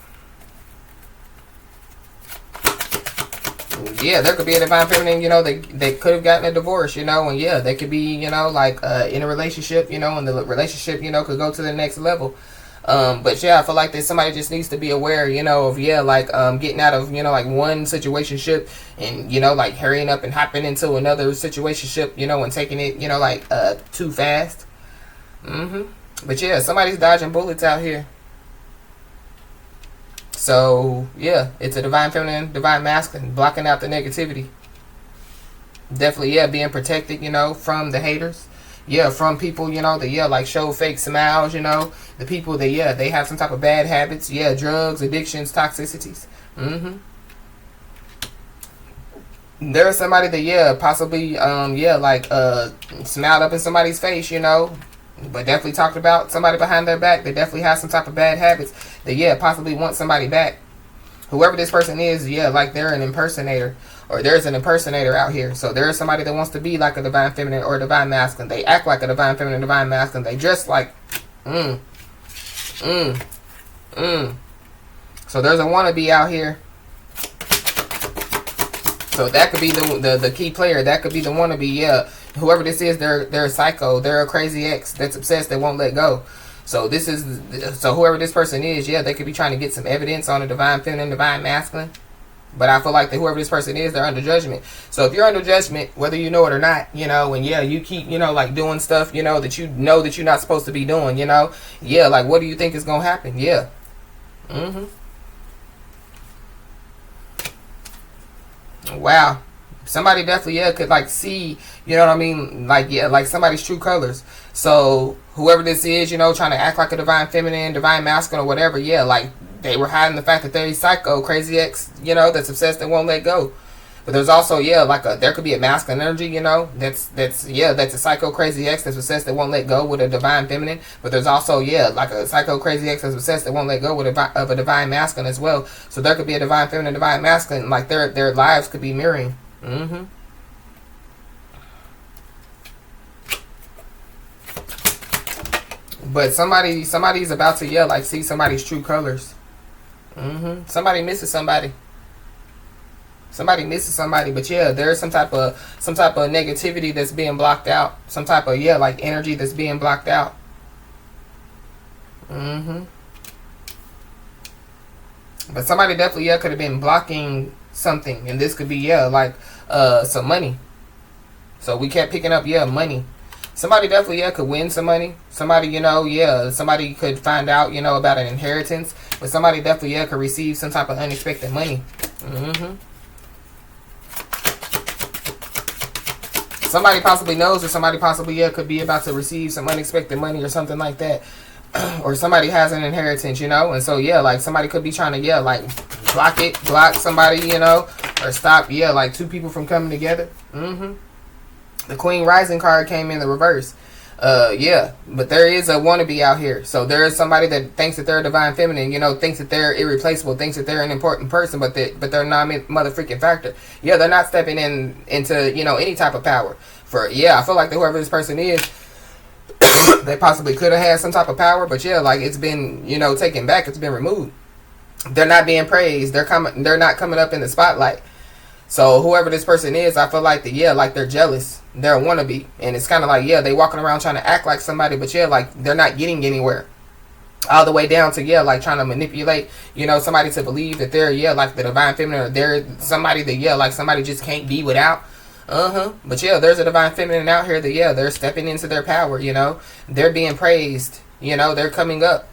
[SPEAKER 1] Yeah, there could be a divine feminine, you know, they could have gotten a divorce, you know, and yeah, they could be, you know, like in a relationship, you know, and the relationship, you know, could go to the next level. But yeah, I feel like that somebody just needs to be aware, you know, of, yeah, like getting out of, you know, like one situationship, and, you know, like hurrying up and hopping into another situationship, you know, and taking it, you know, like too fast. But yeah, somebody's dodging bullets out here. So yeah, it's a divine feminine, divine masculine, blocking out the negativity. Definitely, yeah, being protected, you know, from the haters. Yeah, from people, you know, that, yeah, like show fake smiles, you know. The people that, yeah, they have some type of bad habits. Yeah, drugs, addictions, toxicities. There's somebody that, yeah, possibly, yeah, like smiled up in somebody's face, you know, but definitely talked about somebody behind their back. They definitely have some type of bad habits that, yeah, possibly want somebody back. Whoever this person is, yeah, like they're an impersonator, or there's an impersonator out here. So there's somebody that wants to be like a divine feminine or a divine masculine. They act like a divine feminine, divine masculine. They dress like, So there's a wannabe out here. So that could be the key player. That could be the wannabe, yeah. Whoever this is, they're a psycho. They're a crazy ex that's obsessed. They won't let go. So whoever this person is, yeah, they could be trying to get some evidence on a divine feminine, divine masculine. But I feel like that whoever this person is, they're under judgment. So if you're under judgment, whether you know it or not, you know, and yeah, you keep, you know, like doing stuff, you know that you're not supposed to be doing, you know, yeah, like what do you think is gonna happen? Yeah. Wow. Somebody definitely, yeah, could like see, you know what I mean, like, yeah, like somebody's true colors. So whoever this is, you know, trying to act like a divine feminine, divine masculine, or whatever, yeah, like they were hiding the fact that they're psycho, crazy ex, you know, that's obsessed and won't let go. But there's also, yeah, like there could be a masculine energy, you know, that's a psycho crazy ex that's obsessed that won't let go with a divine feminine. But there's also, yeah, like a psycho crazy ex that's obsessed that won't let go with a divine masculine as well. So there could be a divine feminine, divine masculine, like their lives could be mirroring. But somebody's about to, yeah, like see somebody's true colors. Somebody misses somebody. Somebody misses somebody, but yeah, there's some type of negativity that's being blocked out. Some type of, yeah, like energy that's being blocked out. But somebody definitely, yeah, could have been blocking something, and this could be, yeah, like some money. So we kept picking up, yeah, money. Somebody definitely, yeah, could win some money. Somebody, you know, yeah, somebody could find out, you know, about an inheritance. But somebody definitely, yeah, could receive some type of unexpected money. Somebody possibly knows, or somebody possibly, yeah, could be about to receive some unexpected money or something like that. Or somebody has an inheritance, you know, and so, yeah, like, somebody could be trying to, yeah, like, block somebody, you know, or stop, yeah, like, two people from coming together. The Queen Rising card came in the reverse. Yeah, but there is a wannabe out here. So there is somebody that thinks that they're a divine feminine, you know, thinks that they're irreplaceable, thinks that they're an important person, but they're not mother freaking factor. Yeah, they're not stepping into, you know, any type of power. I feel like that whoever this person is, they possibly could have had some type of power, but yeah, like, it's been, you know, taken back, it's been removed. They're not being praised. They're not coming up in the spotlight. So whoever this person is, I feel like like, they're jealous. They're a wannabe. And it's kind of like, yeah, they walking around trying to act like somebody, but yeah, like, they're not getting anywhere. All the way down to, yeah, like, trying to manipulate, you know, somebody to believe that they're, yeah, like, the divine feminine, or they're somebody that, yeah, like, somebody just can't be without. But yeah, there's a divine feminine out here that, yeah, they're stepping into their power, you know. They're being praised, you know, they're coming up.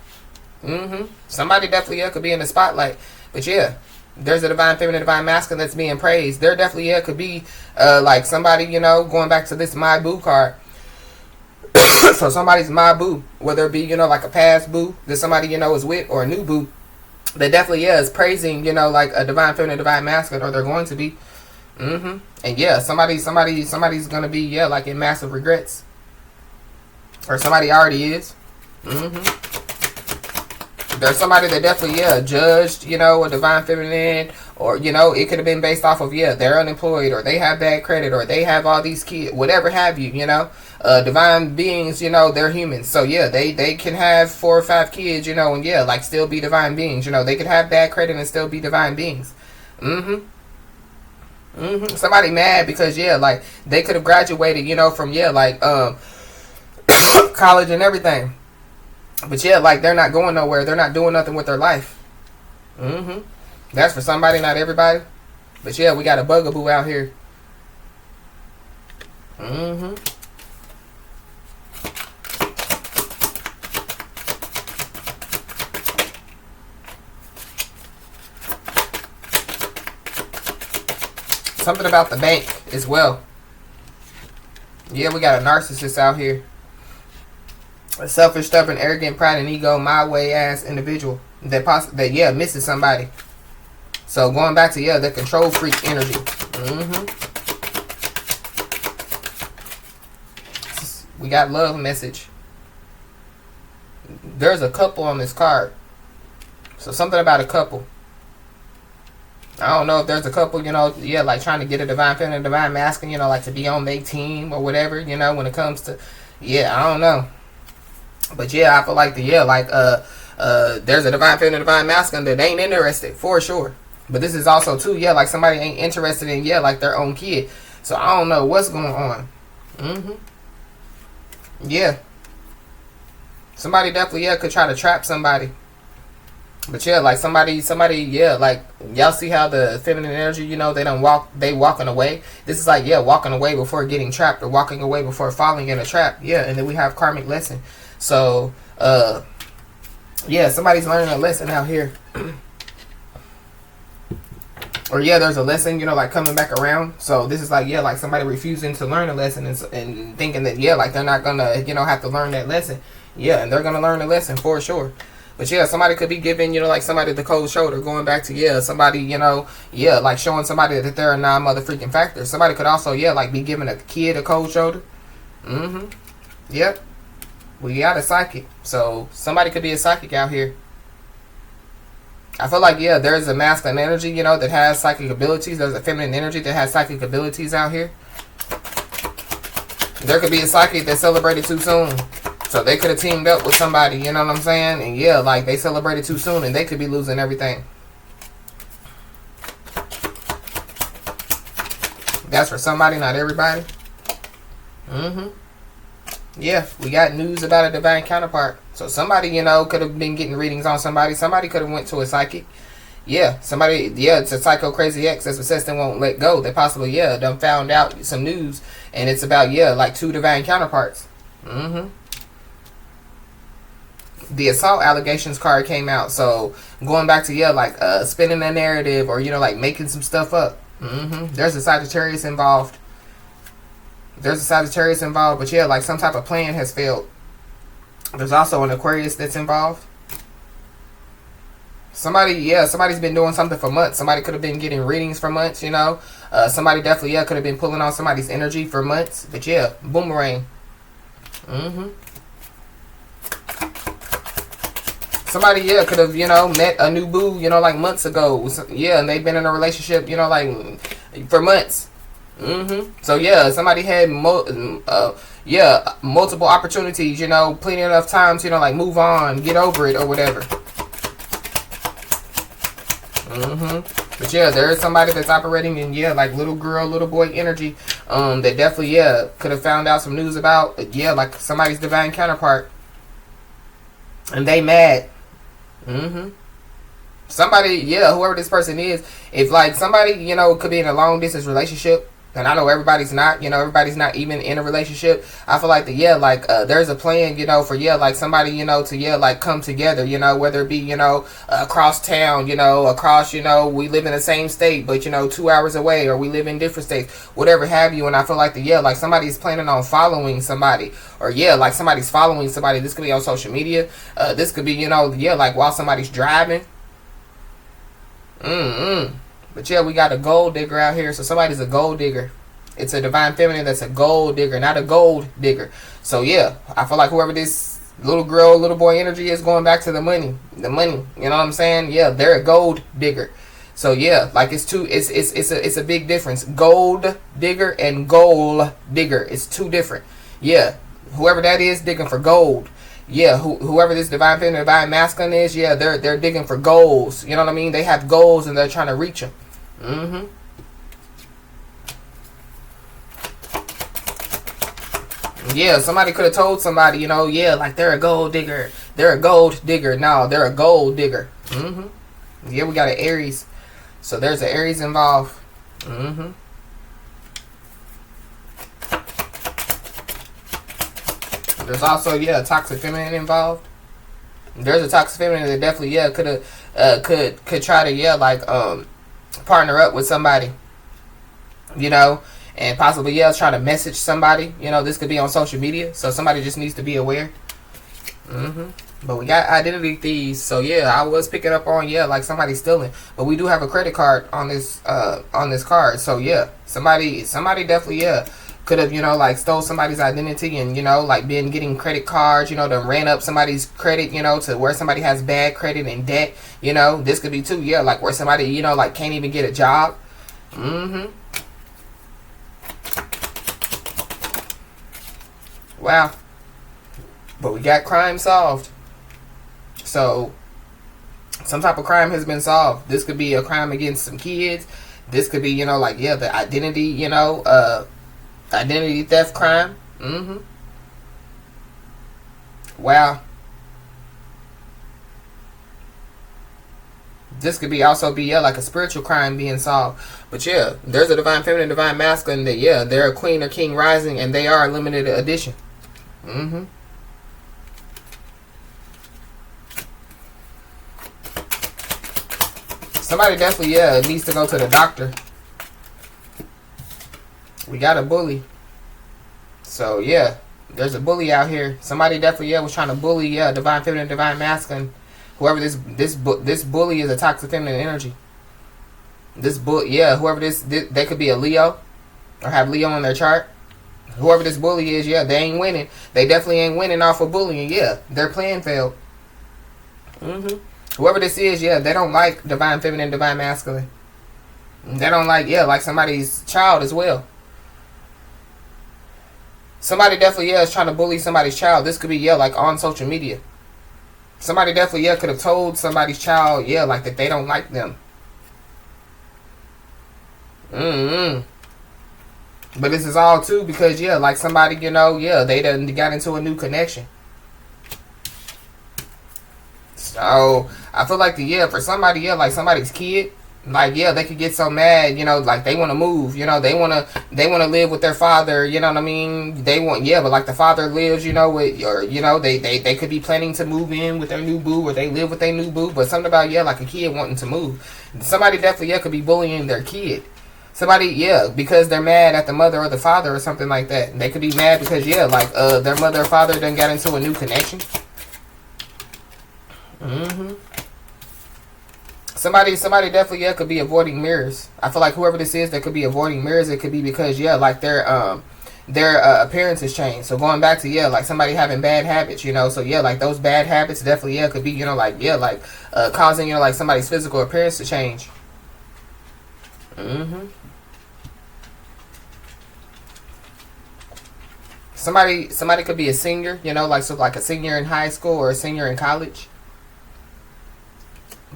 [SPEAKER 1] Somebody definitely, yeah, could be in the spotlight. But yeah, there's a divine feminine, divine masculine that's being praised. There definitely, yeah, could be, like, somebody, you know, going back to this My Boo card. So somebody's My Boo, whether it be, you know, like a past boo that somebody, you know, is with, or a new boo that definitely, yeah, is praising, you know, like, a divine feminine, divine masculine, or they're going to be. And yeah, somebody's gonna be, yeah, like, in massive regrets, or somebody already is. There's somebody that definitely, yeah, judged, you know, a divine feminine, or, you know, it could have been based off of, yeah, they're unemployed, or they have bad credit, or they have all these kids, whatever have you, you know. Divine beings, you know, they're humans. So, yeah, they can have 4 or 5 kids, you know, and, yeah, like, still be divine beings. You know, they could have bad credit and still be divine beings. Somebody mad because, yeah, like, they could have graduated, you know, from, yeah, like, college and everything. But yeah, like, they're not going nowhere. They're not doing nothing with their life. That's for somebody, not everybody. But yeah, we got a bugaboo out here. Something about the bank as well. Yeah, we got a narcissist out here. A selfish, stubborn, arrogant, pride and ego, my way ass individual that yeah, misses somebody. So going back to, yeah, the control freak energy. We got love message. There's a couple on this card. So something about a couple. I don't know if there's a couple, you know, yeah, like, trying to get a divine feminine, divine masculine, you know, like, to be on their team or whatever, you know, when it comes to, yeah, I don't know. But yeah, I feel like there's a divine feminine, divine masculine that ain't interested, for sure. But this is also too, yeah, like, somebody ain't interested in, yeah, like, their own kid. So I don't know what's going on. Yeah. Somebody definitely, yeah, could try to trap somebody. But yeah, like, somebody, yeah, like, y'all see how the feminine energy, you know, they walking away. This is like, yeah, walking away before getting trapped, or walking away before falling in a trap. Yeah, and then we have karmic lesson. So, yeah, somebody's learning a lesson out here. Or yeah, there's a lesson, you know, like, coming back around. So this is like, yeah, like, somebody refusing to learn a lesson and thinking that, yeah, like, they're not gonna, you know, have to learn that lesson. Yeah, and they're gonna learn a lesson for sure. But yeah, somebody could be giving, you know, like, somebody the cold shoulder, going back to, yeah, somebody, you know, yeah, like, showing somebody that they're a non-mother freaking factor. Somebody could also, yeah, like, be giving a kid a cold shoulder. Yep. We got a psychic. So somebody could be a psychic out here. I feel like, yeah, there's a masculine energy, you know, that has psychic abilities. There's a feminine energy that has psychic abilities out here. There could be a psychic that celebrated too soon. So they could have teamed up with somebody, you know what I'm saying? And yeah, like, they celebrated too soon and they could be losing everything. That's for somebody, not everybody. Yeah, we got news about a divine counterpart. So somebody, you know, could have been getting readings on somebody. Somebody could have went to a psychic. Yeah, somebody, yeah, it's a psycho crazy ex that's obsessed and won't let go. They possibly, yeah, done found out some news. And it's about, yeah, like, 2 divine counterparts. the assault allegations card came out. So going back to, yeah, like spinning a narrative, or, you know, like making some stuff up. There's a Sagittarius involved. But yeah, like some type of plan has failed. There's also an Aquarius that's involved. Somebody's been doing something for months. Somebody could have been getting readings for months, you know. Somebody definitely, yeah, could have been pulling on somebody's energy for months. But yeah, boomerang. Somebody, yeah, could have, you know, met a new boo, you know, like months ago. Yeah, and they've been in a relationship, you know, like for months. So yeah, somebody had multiple opportunities, you know, plenty enough times, you know, like move on, get over it or whatever. But yeah, there is somebody that's operating in, yeah, like little girl, little boy energy, that definitely, yeah, could have found out some news about, yeah, like somebody's divine counterpart, and they mad. Somebody, yeah, whoever this person is, if like somebody, you know, could be in a long distance relationship, and I know everybody's not, you know, everybody's not even in a relationship. I feel like there's a plan, you know, for, yeah, like somebody, you know, to, yeah, like come together, you know, whether it be, you know, across town, you know, across, you know, we live in the same state, but, you know, 2 hours away, or we live in different states, whatever have you. And I feel like like somebody's planning on following somebody, or, yeah, like somebody's following somebody. This could be on social media. This could be, you know, yeah, like while somebody's driving. But yeah, we got a gold digger out here. So somebody's a gold digger. It's a divine feminine that's a gold digger, not a gold digger. So yeah, I feel like whoever this little girl, little boy energy is, going back to the money. The money. You know what I'm saying? Yeah, they're a gold digger. So yeah, like it's a big difference. Gold digger and gold digger. It's two different. Yeah. Whoever that is digging for gold. Yeah, whoever this divine feminine, divine masculine is, yeah, they're digging for goals. You know what I mean? They have goals and they're trying to reach them. Yeah, somebody could have told somebody, you know, yeah, like they're a gold digger. They're a gold digger. No, they're a gold digger. Yeah, we got an Aries. So there's an Aries involved. There's also, yeah, a toxic feminine involved. There's a toxic feminine that definitely, yeah, could try to, yeah, like partner up with somebody, you know, and possibly, yeah, try to message somebody. You know, this could be on social media, so somebody just needs to be aware. But we got identity thieves, so yeah, I was picking up on, yeah, like somebody stealing. But we do have a credit card on this card, so yeah, somebody definitely, yeah, could have, you know, like stole somebody's identity and, you know, like been getting credit cards, you know, to ran up somebody's credit, you know, to where somebody has bad credit and debt. You know, this could be too, yeah, like where somebody, you know, like can't even get a job. Wow. But we got crime solved. So some type of crime has been solved. This could be a crime against some kids. This could be, you know, like, yeah, the identity, you know, identity theft crime. Wow. This could be also be, yeah, like a spiritual crime being solved. But yeah, there's a divine feminine, divine masculine that, yeah, they're a queen or king rising, and they are a limited edition. Somebody definitely, yeah, needs to go to the doctor. We got a bully. So yeah, there's a bully out here. Somebody definitely, yeah, was trying to bully, yeah, divine feminine, divine masculine. Whoever this bully is a toxic feminine energy. Whoever this, they could be a Leo or have Leo on their chart. Whoever this bully is, yeah, they ain't winning. They definitely ain't winning off of bullying. Yeah, their plan failed. Whoever this is, yeah, they don't like divine feminine, divine masculine. They don't like, yeah, like somebody's child as well. Somebody definitely, yeah, is trying to bully somebody's child. This could be, yeah, like on social media. Somebody definitely, yeah, could have told somebody's child, yeah, like that they don't like them. But this is all too because, yeah, like somebody, you know, yeah, they done got into a new connection. So I feel like for somebody, yeah, like somebody's kid, Like, yeah, they could get so mad, like they want to move, they want to live with their father, you know what I mean? They want, yeah, but like the father lives, with, or, they could be planning to move in with their new boo, or they live with their new boo, but something about, yeah, like a kid wanting to move. Somebody definitely, yeah, could be bullying their kid. Somebody, yeah, because they're mad at the mother or the father or something like that. They could be mad because, yeah, like, their mother or father done got into a new connection. Somebody definitely, yeah, could be avoiding mirrors. I feel like whoever this is that could be avoiding mirrors, it could be because, yeah, like their appearance has changed. So going back to, yeah, like somebody having bad habits, so yeah, like those bad habits definitely, yeah, could be, like, yeah, like causing, like somebody's physical appearance to change. Somebody could be a senior, like, so like a senior in high school or a senior in college.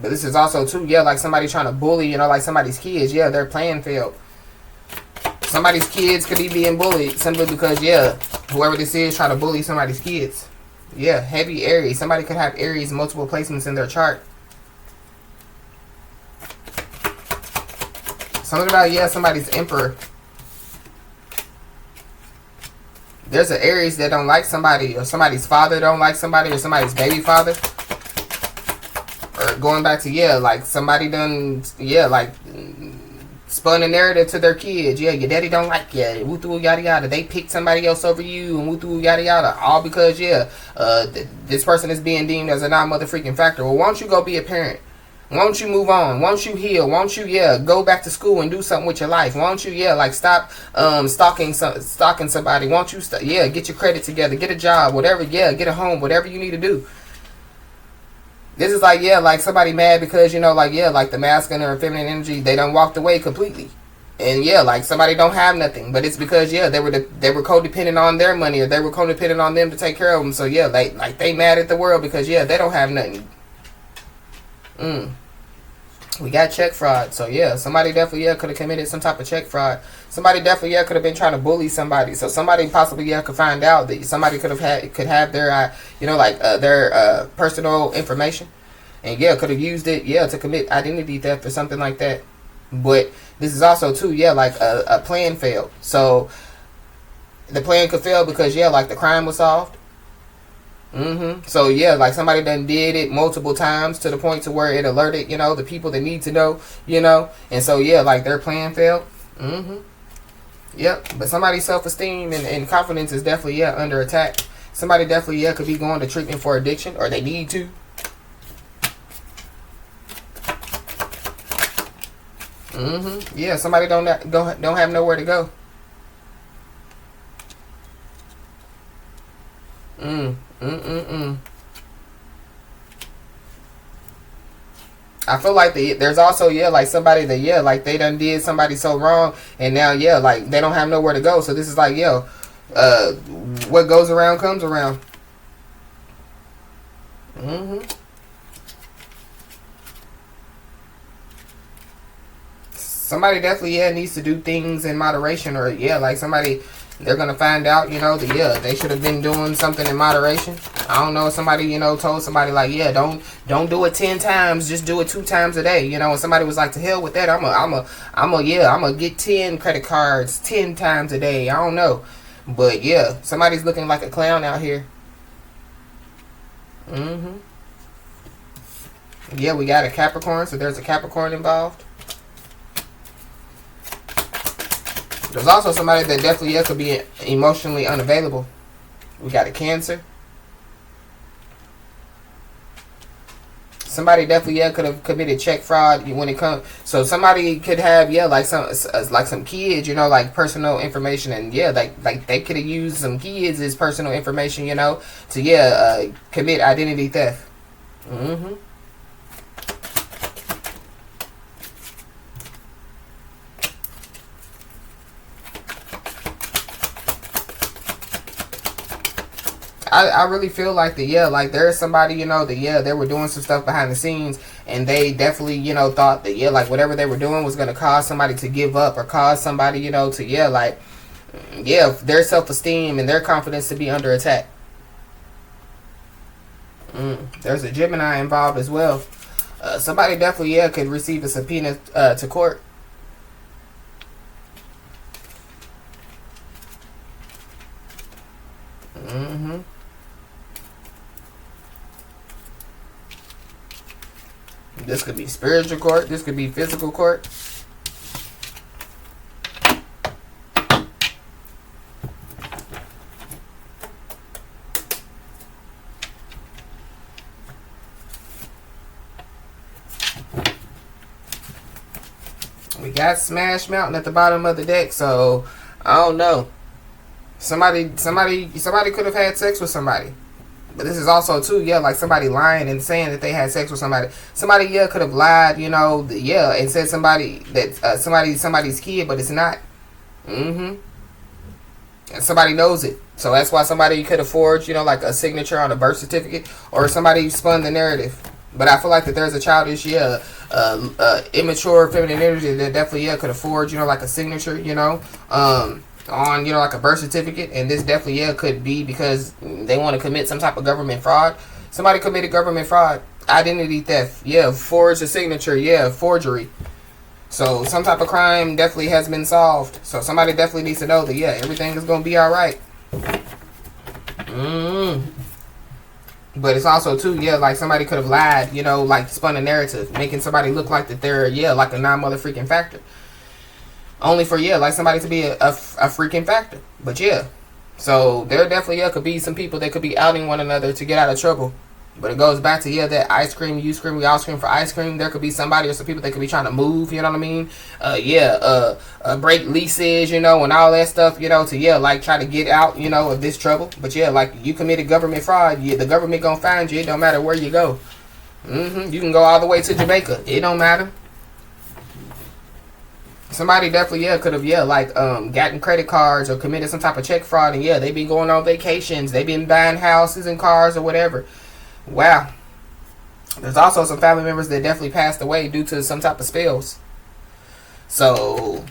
[SPEAKER 1] But this is also too, yeah, like somebody trying to bully, like somebody's kids. Yeah, their plan failed. Somebody's kids could be being bullied simply because, yeah, whoever this is trying to bully somebody's kids. Yeah, heavy Aries. Somebody could have Aries multiple placements in their chart. Something about, yeah, somebody's emperor. There's an Aries that don't like somebody, or somebody's father don't like somebody, or somebody's baby father. Or going back to, yeah, like somebody done, yeah, like spun a narrative to their kids. Yeah, your daddy don't like you. Woo yada yada. They picked somebody else over you, and woo yada yada. All because, yeah, this person is being deemed as a non-mother-freaking factor. Well, why don't you go be a parent? Why don't you move on? Why don't you heal? Why don't you, yeah, go back to school and do something with your life? Why don't you, yeah, like stop stalking somebody? Why don't you, yeah, get your credit together, get a job, whatever, yeah, get a home, whatever you need to do. This is like, yeah, like somebody mad because, like, yeah, like the masculine or feminine energy, they done walked away completely. And yeah, like somebody don't have nothing, but it's because, yeah, they were codependent on their money, or they were codependent on them to take care of them. So yeah, they mad at the world because, yeah, they don't have nothing. We got check fraud. So yeah, somebody definitely, yeah, could have committed some type of check fraud. Somebody definitely, yeah, could have been trying to bully somebody. So somebody possibly, yeah, could find out that somebody could have their their personal information, and yeah, could have used it, yeah, to commit identity theft or something like that. But this is also too, yeah, like a plan failed. So the plan could fail because, yeah, like the crime was solved. So yeah, like somebody done did it multiple times to the point to where it alerted, the people that need to know, and so yeah, like their plan failed. Yep. But somebody's self-esteem and confidence is definitely, yeah, under attack. Somebody definitely, yeah, could be going to treatment for addiction, or they need to. Yeah, somebody don't have nowhere to go. I feel like there's also, yeah, like somebody that, yeah, like they done did somebody so wrong, and now, yeah, like they don't have nowhere to go. So this is like, yo, what goes around comes around. Somebody definitely, yeah, needs to do things in moderation, or yeah, like somebody, they're gonna find out, that, yeah, they should have been doing something in moderation. I don't know, somebody, told somebody like, yeah, don't do it 10 times, just do it 2 times a day, and somebody was like, to hell with that, I'm gonna get 10 credit cards 10 times a day. I don't know, but yeah, somebody's looking like a clown out here. Yeah, we got a Capricorn, so there's a Capricorn involved. There's also somebody that definitely, yeah, could be emotionally unavailable. We got a Cancer. Somebody definitely, yeah, could have committed check fraud when it comes. So somebody could have, yeah, like some kids, like personal information, and yeah, like they could have used some kids as personal information, to, yeah, commit identity theft. I really feel like that, yeah, like there's somebody, that, yeah, they were doing some stuff behind the scenes, and they definitely, thought that, yeah, like whatever they were doing was going to cause somebody to give up, or cause somebody, to, yeah, like, yeah, their self-esteem and their confidence to be under attack. There's a Gemini involved as well. Somebody definitely, yeah, could receive a subpoena to court. Mm-hmm. This could be spiritual court. This could be physical court. We got Smash Mountain at the bottom of the deck, so I don't know. Somebody could have had sex with somebody. But this is also too, yeah, like somebody lying and saying that they had sex with somebody. Somebody, yeah, could have lied, you know, yeah, and said somebody that somebody's kid, but it's not. Mm-hmm. And somebody knows it, so that's why somebody could have forged, you know, like a signature on a birth certificate, or somebody spun the narrative. But I feel like that there's a childish, yeah, immature feminine energy that definitely, yeah, could have forged, you know, like a signature, you know, on, you know, like a birth certificate. And this definitely, yeah, could be because they want to commit some type of government fraud. Somebody committed government fraud, identity theft, yeah, forged a signature, yeah, forgery. So some type of crime definitely has been solved. So somebody definitely needs to know that, yeah, everything is going to be all right. But it's also too, yeah, like somebody could have lied, you know, like spun a narrative, making somebody look like that they're, yeah, like a non-mother-freaking factor. Only for, yeah, like somebody to be a freaking factor. But yeah, so there definitely, yeah, could be some people that could be outing one another to get out of trouble. But it goes back to, yeah, that ice cream, you scream, we all scream for ice cream. There could be somebody or some people that could be trying to move, you know what I mean? Break leases, you know, and all that stuff, you know, to, yeah, like try to get out, you know, of this trouble. But yeah, like you committed government fraud, yeah, the government gonna find you. It don't matter where you go. You can go all the way to Jamaica. It don't matter. Somebody definitely, yeah, could have, yeah, like gotten credit cards or committed some type of check fraud, and yeah, they been going on vacations, they been buying houses and cars or whatever. Wow. There's also some family members that definitely passed away due to some type of spells. So,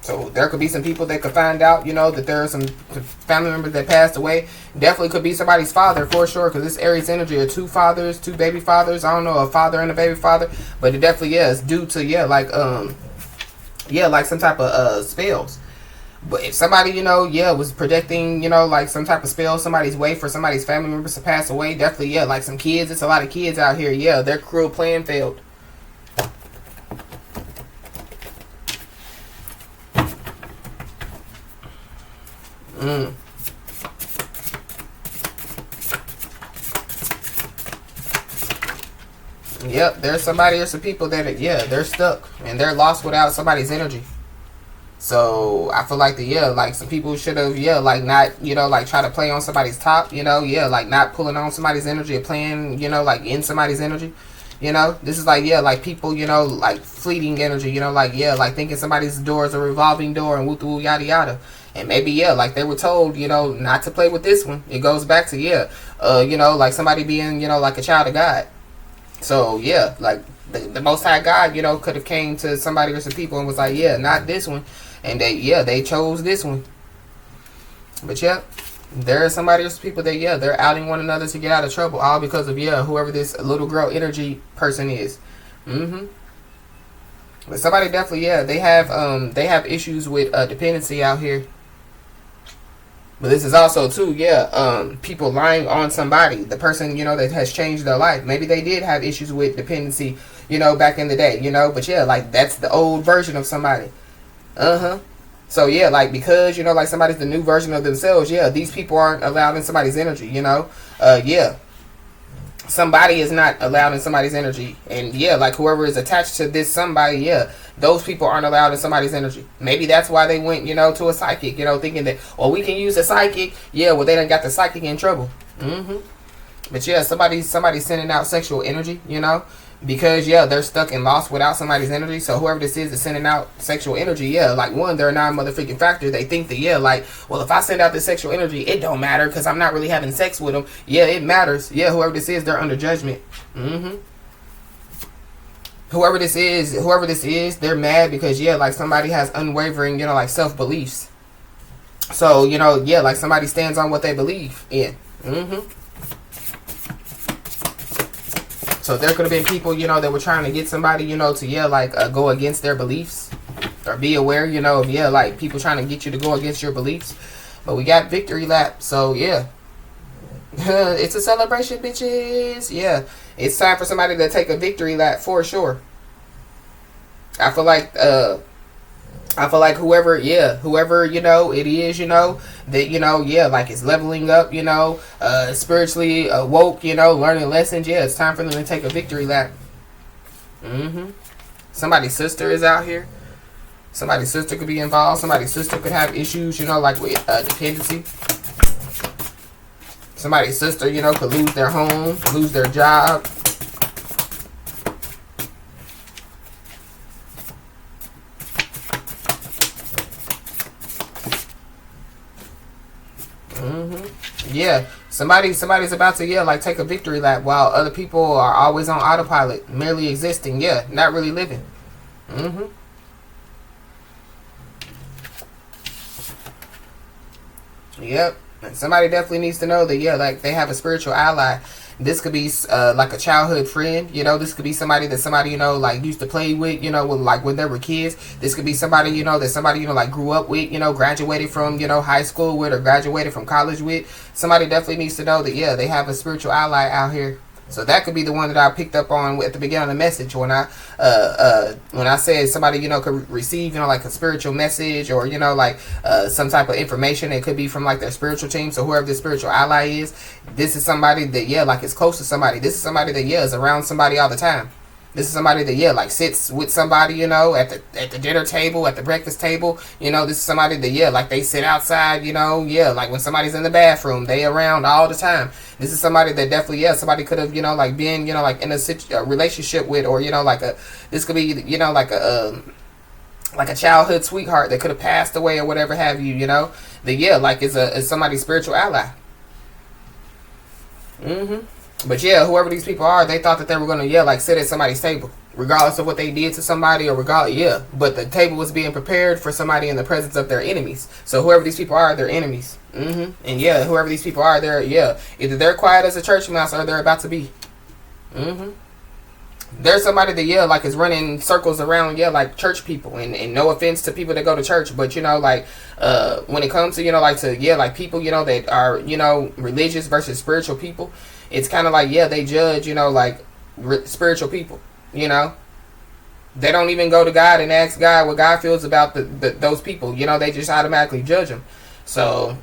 [SPEAKER 1] so there could be some people that could find out, you know, that there are some family members that passed away. Definitely could be somebody's father for sure, because this Aries energy are two fathers, two baby fathers. I don't know, a father and a baby father, but it definitely is due to, yeah, like some type of spells. But if somebody, you know, yeah, was projecting, you know, like some type of spell somebody's way for somebody's family members to pass away, definitely, yeah, like some kids. It's a lot of kids out here, yeah, their cruel plan failed. Yep, there's somebody or some people that, yeah, they're stuck and they're lost without somebody's energy. So I feel like like some people should have, yeah, like not, you know, like try to play on somebody's top, you know, yeah, like not pulling on somebody's energy or playing, you know, like in somebody's energy. You know, this is like, yeah, like people, you know, like fleeting energy, you know, like, yeah, like thinking somebody's door is a revolving door and woo yada yada. And maybe, yeah, like they were told, you know, not to play with this one. It goes back to, yeah, you know, like somebody being, you know, like a child of God. So, yeah, like the Most High God, you know, could have came to somebody or some people and was like, yeah, not this one. And they chose this one. But yeah, there are somebody or some people that, yeah, they're outing one another to get out of trouble, all because of, yeah, whoever this little girl energy person is. But somebody definitely, yeah, they have issues with dependency out here. But this is also too, yeah, people lying on somebody, the person, you know, that has changed their life. Maybe they did have issues with dependency, you know, back in the day, you know, but yeah, like that's the old version of somebody. So yeah, like because, you know, like somebody's the new version of themselves, yeah, these people aren't allowed in somebody's energy, you know. Yeah. Somebody is not allowed in somebody's energy. And yeah, like whoever is attached to this somebody, yeah, those people aren't allowed in somebody's energy. Maybe that's why they went, you know, to a psychic, you know, thinking that, well, we can use a psychic. Yeah, well, they done got the psychic in trouble. But yeah, somebody's sending out sexual energy, you know, because yeah, they're stuck and lost without somebody's energy. So whoever this is sending out sexual energy, yeah, like one, they're a non-motherfucking factor. They think that, yeah, like, well, if I send out this sexual energy, it don't matter because I'm not really having sex with them. Yeah, it matters. Yeah, whoever this is, they're under judgment. Whoever this is, they're mad because, yeah, like somebody has unwavering, you know, like self-beliefs. So, you know, yeah, like somebody stands on what they believe in. So there could have been people, you know, that were trying to get somebody, you know, to, yeah, like, go against their beliefs. Or be aware, you know, of, yeah, like, people trying to get you to go against your beliefs. But we got victory lap, so, yeah. It's a celebration, bitches. Yeah, it's time for somebody to take a victory lap for sure. I feel like whoever, you know, it is, you know, that, you know, yeah, like it's leveling up, you know, spiritually woke, you know, learning lessons. Yeah, it's time for them to take a victory lap. Somebody's sister is out here. Somebody's sister could be involved. Somebody's sister could have issues, you know, like with dependency. Somebody's sister, you know, could lose their home, lose their job. Yeah, somebody's about to, yeah, like take a victory lap while other people are always on autopilot, merely existing. Yeah, not really living. Yep. And somebody definitely needs to know that, yeah, like they have a spiritual ally. This could be like a childhood friend, you know. This could be somebody that somebody, you know, like used to play with, you know, when they were kids. This could be somebody, you know, that somebody, you know, like grew up with, you know, graduated from, you know, high school with, or graduated from college with. Somebody definitely needs to know that, yeah, they have a spiritual ally out here. So that could be the one that I picked up on at the beginning of the message when I said somebody, you know, could receive, you know, like a spiritual message, or, you know, like some type of information. It could be from like their spiritual team. So whoever this spiritual ally is, this is somebody that, yeah, like is close to somebody. This is somebody that, yeah, is around somebody all the time. This is somebody that, yeah, like sits with somebody, you know, at the dinner table, at the breakfast table. You know, this is somebody that, yeah, like they sit outside, you know, yeah, like when somebody's in the bathroom, they around all the time. This is somebody that definitely, yeah, somebody could have, you know, like been, you know, like in a relationship with, or, you know, like this could be, you know, like a childhood sweetheart that could have passed away or whatever have you, you know, that, yeah, like is somebody's spiritual ally. But yeah, whoever these people are, they thought that they were going to, yeah, like sit at somebody's table, regardless of what they did to somebody, or regardless, yeah. But the table was being prepared for somebody in the presence of their enemies. So whoever these people are, they're enemies. And yeah, whoever these people are, they're, yeah, either they're quiet as a church mouse, or they're about to be. There's somebody that, yeah, like is running circles around, yeah, like church people, and no offense to people that go to church, but, you know, like when it comes to, you know, like to, yeah, like people, you know, that are, you know, religious versus spiritual people, it's kind of like, yeah, they judge, you know, like spiritual people, you know. They don't even go to God and ask God what God feels about those people, you know. They just automatically judge them. So,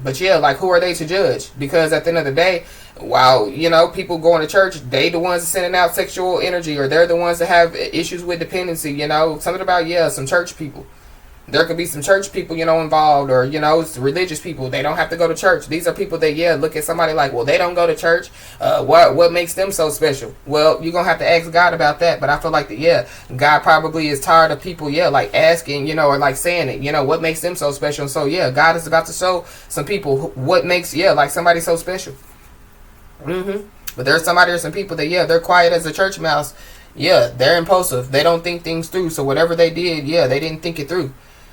[SPEAKER 1] but yeah, like who are they to judge? Because at the end of the day, while, you know, people going to church, they the ones sending out sexual energy, or they're the ones that have issues with dependency, you know. Something about, yeah, some church people. There could be some church people, you know, involved, or, you know, it's religious people. They don't have to go to church. These are people that, yeah, look at somebody like, well, they don't go to church. What makes them so special? Well, you're going to have to ask God about that. But I feel like that, yeah, God probably is tired of people, yeah, like asking, you know, or like saying it, you know, what makes them so special. And so, yeah, God is about to show some people what makes, yeah, like somebody so special. But there's somebody or some people that, yeah, they're quiet as a church mouse. Yeah, they're impulsive. They don't think things through. So whatever they did, yeah, they didn't think it through.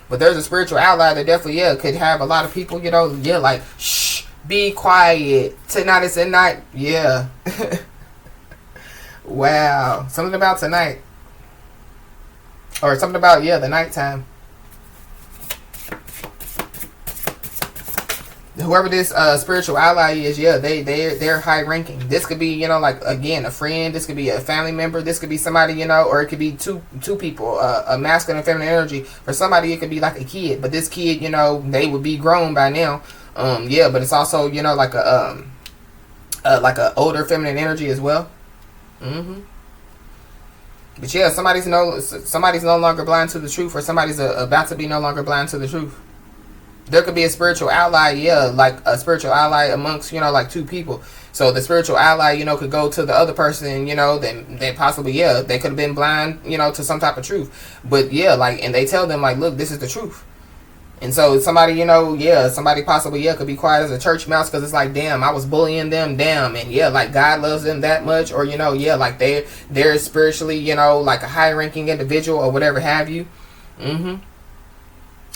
[SPEAKER 1] But there's a spiritual ally that definitely, yeah, could have a lot of people, you know, yeah, like, shh, be quiet. Tonight is at night. Yeah. Wow. Something about tonight. Or something about, yeah, the nighttime. Whoever this spiritual ally is, yeah, they're high ranking. This could be, you know, like, again, a friend. This could be a family member. This could be somebody, you know, or it could be two people, a masculine and feminine energy. For somebody, it could be like a kid, but this kid, you know, they would be grown by now. Yeah, but it's also, you know, like a older feminine energy as well. But yeah, somebody's no longer blind to the truth, or somebody's about to be no longer blind to the truth. There could be a spiritual ally, yeah, like a spiritual ally amongst, you know, like two people. So the spiritual ally, you know, could go to the other person, you know, then they possibly, yeah, they could have been blind, you know, to some type of truth. But yeah, like, and they tell them, like, look, this is the truth. And so somebody, you know, yeah, somebody possibly, yeah, could be quiet as a church mouse, because it's like, damn, I was bullying them, damn. And yeah, like God loves them that much, or, you know, yeah, like they're spiritually, you know, like a high ranking individual or whatever have you.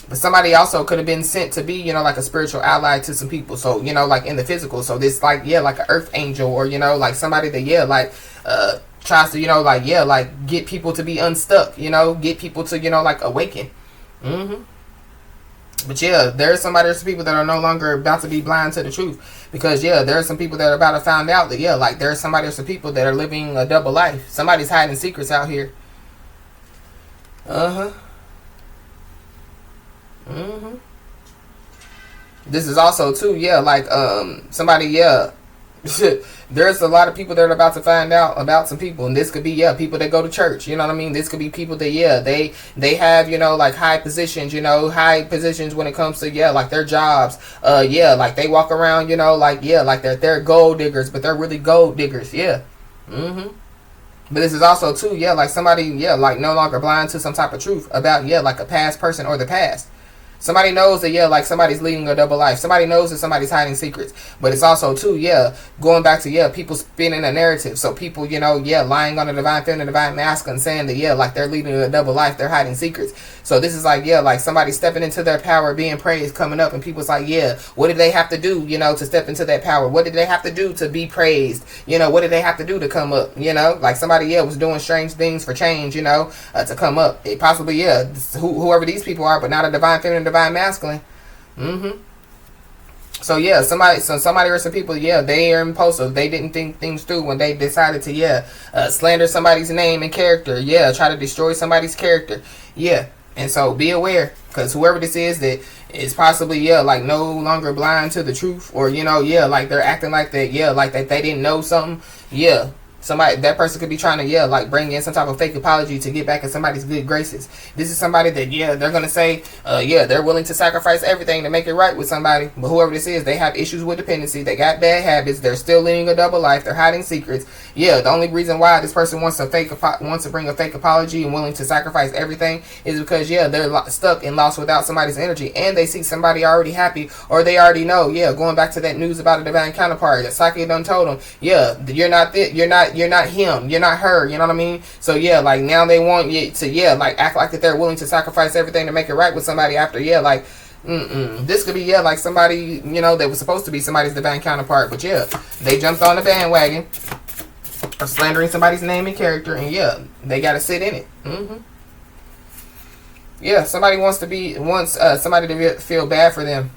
[SPEAKER 1] But somebody also could have been sent to be, you know, like a spiritual ally to some people. So, you know, like in the physical. So this like, yeah, like an earth angel, or, you know, like somebody that, yeah, like, tries to, you know, like, yeah, like get people to be unstuck, you know, get people to, you know, like awaken. But yeah, there's some people that are no longer about to be blind to the truth. Because yeah, there are some people that are about to find out that, yeah, like there's some people that are living a double life. Somebody's hiding secrets out here. This is also too, yeah, like somebody, yeah. There's a lot of people that are about to find out about some people, and this could be, yeah, people that go to church, you know what I mean? This could be people that, yeah, they have, you know, like high positions, you know, high positions when it comes to, yeah, like their jobs. Yeah, like they walk around, you know, like, yeah, like they're gold diggers, but they're really gold diggers. Yeah. But this is also too, yeah, like somebody, yeah, like no longer blind to some type of truth about, yeah, like a past person or the past. Somebody knows that, yeah, like somebody's leading a double life. Somebody knows that somebody's hiding secrets. But it's also, too, yeah, going back to, yeah, people spinning a narrative. So people, you know, yeah, lying on the divine feminine, divine masculine, saying that, yeah, like they're leading a double life. They're hiding secrets. So this is like, yeah, like somebody stepping into their power, being praised, coming up. And people's like, yeah, what did they have to do, you know, to step into that power? What did they have to do to be praised? You know, what did they have to do to come up? You know, like somebody, yeah, was doing strange things for change, you know, to come up. It possibly, yeah, whoever these people are, but not a divine feminine, divine masculine. So yeah, somebody or some people, yeah, they are impulsive. They didn't think things through when they decided to, yeah, slander somebody's name and character. Yeah, try to destroy somebody's character. Yeah, and so be aware, because whoever this is that is possibly, yeah, like no longer blind to the truth, or, you know, yeah, like they're acting like that, yeah, like that they didn't know something. Yeah. Somebody, that person could be trying to, yeah, like bring in some type of fake apology to get back in somebody's good graces. This is somebody that, yeah, they're going to say, yeah, they're willing to sacrifice everything to make it right with somebody. But whoever this is, they have issues with dependency. They got bad habits. They're still living a double life. They're hiding secrets. Yeah, the only reason why this person wants to bring a fake apology and willing to sacrifice everything is because, yeah, they're stuck and lost without somebody's energy. And they see somebody already happy, or they already know, yeah, going back to that news about a divine counterpart that Saki done told them, yeah, you're not him, you're not her, you know what I mean? So yeah, like now they want you to, yeah, like act like that they're willing to sacrifice everything to make it right with somebody after, yeah, like this could be, yeah, like somebody, you know, that was supposed to be somebody's divine counterpart, but yeah, they jumped on the bandwagon of slandering somebody's name and character, and yeah, they gotta sit in it. Yeah, somebody wants somebody to feel bad for them.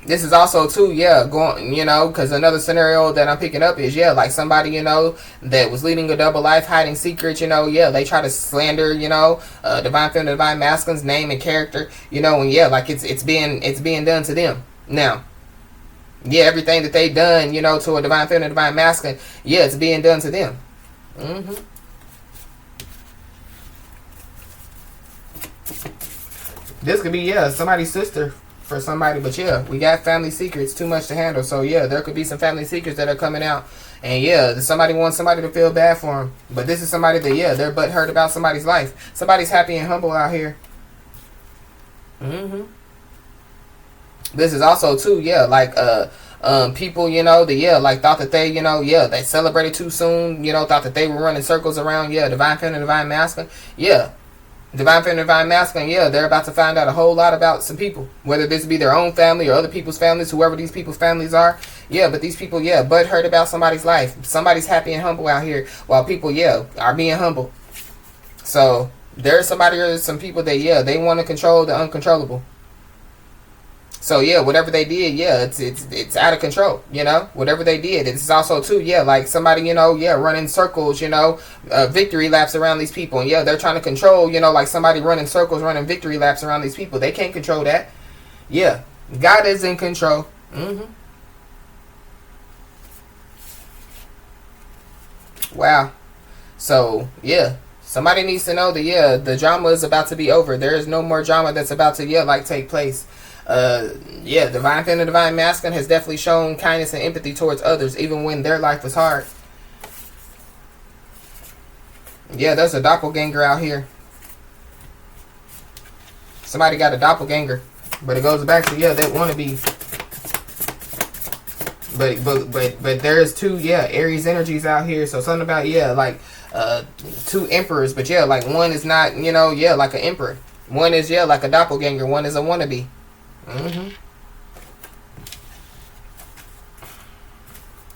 [SPEAKER 1] This is also too, yeah, going, you know, because another scenario that I'm picking up is, yeah, like somebody, you know, that was leading a double life, hiding secrets, you know, yeah, they try to slander, you know, divine feminine, divine masculine's name and character, you know, and yeah, like it's being done to them. Now, yeah, everything that they done, you know, to a divine feminine, divine masculine, yeah, it's being done to them. This could be, yeah, somebody's sister for somebody, but yeah, we got family secrets, too much to handle. So yeah, there could be some family secrets that are coming out, and yeah, somebody wants somebody to feel bad for them. But this is somebody that, yeah, they're butthurt about somebody's life. Somebody's happy and humble out here. This is also too, yeah, like people, you know, that, yeah, like thought that they, you know, yeah, they celebrated too soon, you know, thought that they were running circles around, yeah, divine feminine, divine masculine, yeah. Divine feminine, divine masculine, yeah, they're about to find out a whole lot about some people. Whether this be their own family or other people's families, whoever these people's families are. Yeah, but these people, yeah, butthurt about somebody's life. Somebody's happy and humble out here, while people, yeah, are being humble. So, there's somebody or some people that, yeah, they want to control the uncontrollable. So yeah, whatever they did, yeah, it's out of control, you know, whatever they did. It's also too, yeah, like somebody, you know, yeah, running circles, you know, victory laps around these people. And yeah, they're trying to control, you know, like somebody running circles, running victory laps around these people. They can't control that. Yeah, God is in control. Wow. So yeah, somebody needs to know that, yeah, the drama is about to be over. There is no more drama that's about to, yeah, like take place. Yeah, divine feminine, divine masculine has definitely shown kindness and empathy towards others, even when their life was hard. Yeah, there's a doppelganger out here. Somebody got a doppelganger, but it goes back to, yeah, that wannabe. But there's two, yeah, Aries energies out here. So something about, yeah, like two emperors. But yeah, like one is not, you know, yeah, like an emperor. One is, yeah, like a doppelganger. One is a wannabe.